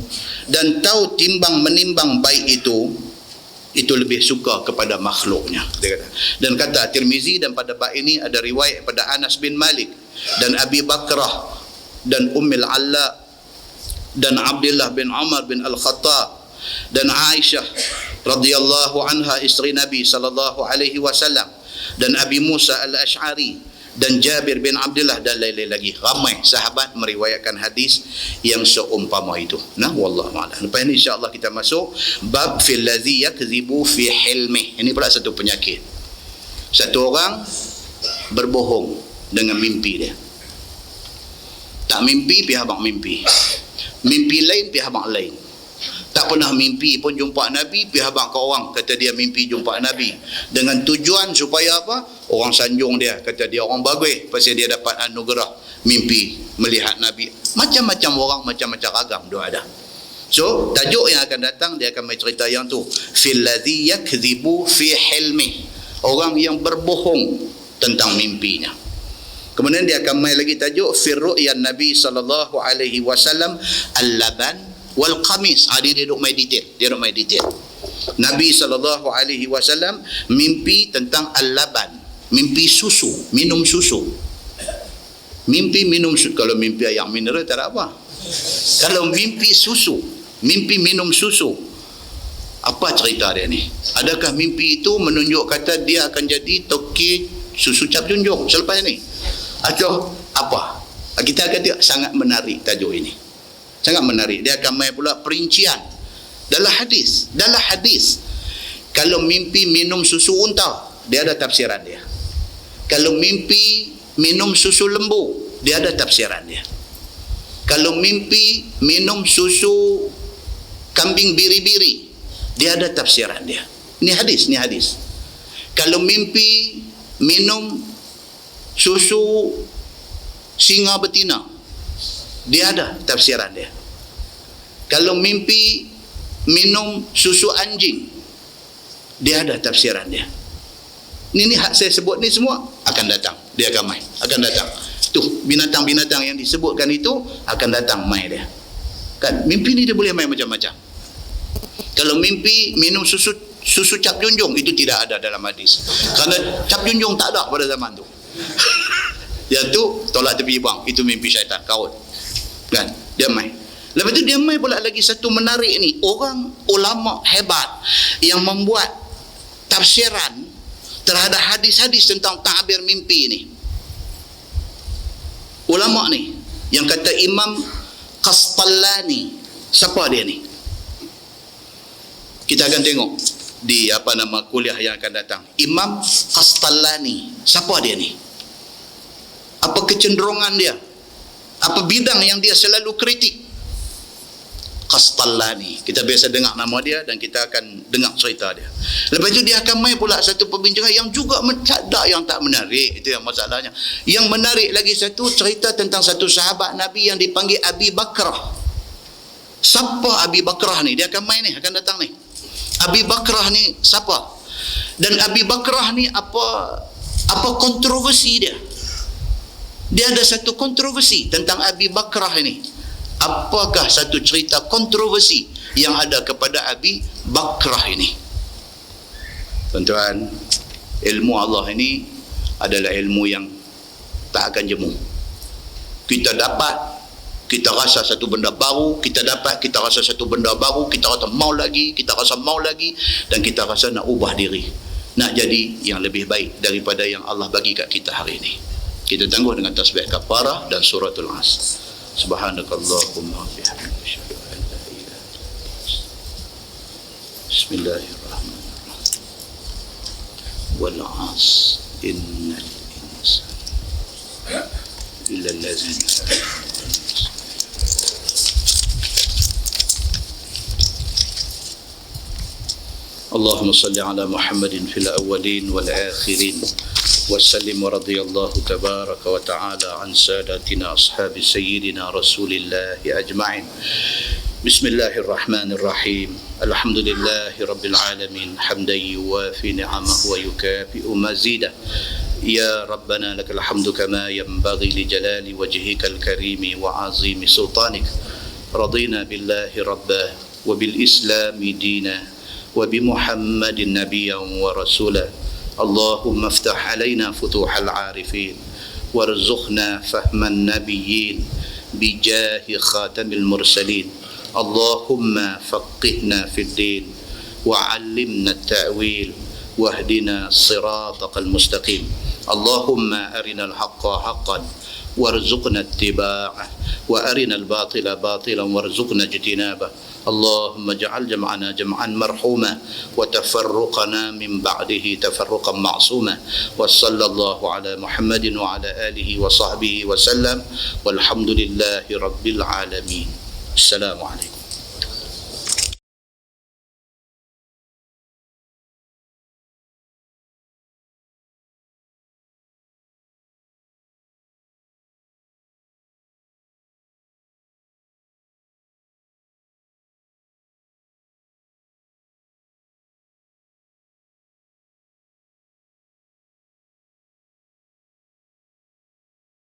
dan tahu timbang menimbang baik itu lebih suka kepada makhluknya, dia kata. Dan kata Tirmizi, dan pada bab ini ada riwayat pada Anas bin Malik dan Abi Bakrah dan Ummul Alla dan Abdullah bin Umar bin Al-Khattab dan Aisyah radhiyallahu anha isteri Nabi sallallahu alaihi wasallam dan Abi Musa Al-Ash'ari dan Jabir bin Abdullah dan lain-lain lagi. Ramai sahabat meriwayatkan hadis yang seumpama itu. Nah, wallahu a'lam. Lepas ini insya-Allah kita masuk bab fil ladzi yakzibu fi hilmi. Ini pula satu penyakit. Satu orang berbohong dengan mimpi dia. Tak mimpi pihak abang mimpi. Mimpi lain pihak abang lain. Tak pernah mimpi pun jumpa Nabi, pergi habaq ke orang kata dia mimpi jumpa Nabi, dengan tujuan supaya apa? Orang sanjung dia, kata dia orang bagus pasal dia dapat anugerah mimpi melihat Nabi. Macam-macam orang, macam-macam ragam dia ada. So tajuk yang akan datang dia akan mai cerita yang tu, fil ladzi yakdhibu fi hilmi, orang yang berbohong tentang mimpinya. Kemudian dia akan mai lagi tajuk fir ru'yan Nabi sallallahu alaihi wasallam al-laban wal qamis. Dia duk mai detail. Nabi sallallahu alaihi wasallam mimpi tentang al-laban, mimpi susu, minum susu. Mimpi minum susu. Kalau mimpi ayam mineral tak ada apa. Kalau mimpi susu, mimpi minum susu, apa cerita dia ni? Adakah mimpi itu menunjuk kata dia akan jadi toki susu cap junjung selepas ni? Atau apa? Kita akan tengok, sangat menarik tajuk ini. Sangat menarik. Dia akan main pula perincian dalam hadis. Kalau mimpi minum susu unta, dia ada tafsiran dia. Kalau mimpi minum susu lembu, dia ada tafsiran dia. Kalau mimpi minum susu kambing biri-biri, dia ada tafsiran dia. Ini hadis. Kalau mimpi minum susu singa betina, dia ada tafsiran dia. Kalau mimpi minum susu anjing, dia ada tafsiran dia. Ini hak saya sebut ni semua akan datang. Dia akan mai, akan datang. Tu binatang-binatang yang disebutkan itu akan datang mai dia. Kan mimpi ni dia boleh mai macam-macam. Kalau mimpi minum susu cap junjung, itu tidak ada dalam hadis. Kerana cap junjung tak ada pada zaman tu. Yang tu tolak tepi bang, itu mimpi syaitan, kaut. Kan? Dia mai. Lepas tu dia mai pula lagi satu menarik ni, orang ulama hebat yang membuat tafsiran terhadap hadis-hadis tentang ta'bir mimpi ni. Ulama ni yang kata Imam Qastallani. Siapa dia ni? Kita akan tengok di kuliah yang akan datang. Imam Qastallani. Siapa dia ni? Apa kecenderungan dia? Apa bidang yang dia selalu kritik? Qastallani. Kita biasa dengar nama dia dan kita akan dengar cerita dia. Lepas itu dia akan mai pula satu perbincangan yang juga mencadak yang tak menarik. Itu yang masalahnya. Yang menarik lagi satu, cerita tentang satu sahabat Nabi yang dipanggil Abi Bakrah. Siapa Abi Bakrah ni? Dia akan mai ni, akan datang ni. Abi Bakrah ni siapa? Dan Abi Bakrah ni apa kontroversi dia? Dia ada satu kontroversi tentang Abi Bakrah ini. Apakah satu cerita kontroversi yang ada kepada Abi Bakrah ini? Tuan-tuan, ilmu Allah ini adalah ilmu yang tak akan jemu. Kita dapat, kita rasa satu benda baru, kita rasa satu benda baru, kita rasa mau lagi, dan kita rasa nak ubah diri, nak jadi yang lebih baik daripada yang Allah bagi kat kita hari ini. Kita tangguh dengan tasbih kafarah dan suratul Asr. Subhanakallahumma bihamdika asyhadu an la ilaha illa anta. Bismillahirrahmanirrahim. Wal 'asr innal insana illa allazina Allahumma salli ala Muhammadin fil awwalin wal akhirin وسلم ورضي الله تبارك وتعالى عن ساداتنا أصحاب سيدنا رسول الله أجمعين. بسم الله الرحمن الرحيم. الحمد لله رب العالمين حمدا يوافي نعمه ويكافئ مزيده. يا ربنا لك الحمد كما ينبغي لجلال وجهك الكريم وعظيم سلطانك. رضينا بالله ربا وبالإسلام دينا وبمحمد نبيا ورسولا. اللهم افتح علينا فتوح العارفين وارزقنا فهم النبيين بجاه خاتم المرسلين. اللهم فقهنا في الدين وعلمنا التأويل واهدنا صراطك المستقيم. اللهم أرنا الحق حقا وارزقنا اتباعه وأرنا الباطل باطلا وارزقنا اجتنابه. اللهم اجعل جمعنا جمعا مرحوما وتفرقنا من بعده تفرقا معصوما. وصلى الله على محمد وعلى آله وصحبه وسلم والحمد لله رب العالمين. السلام عليكم.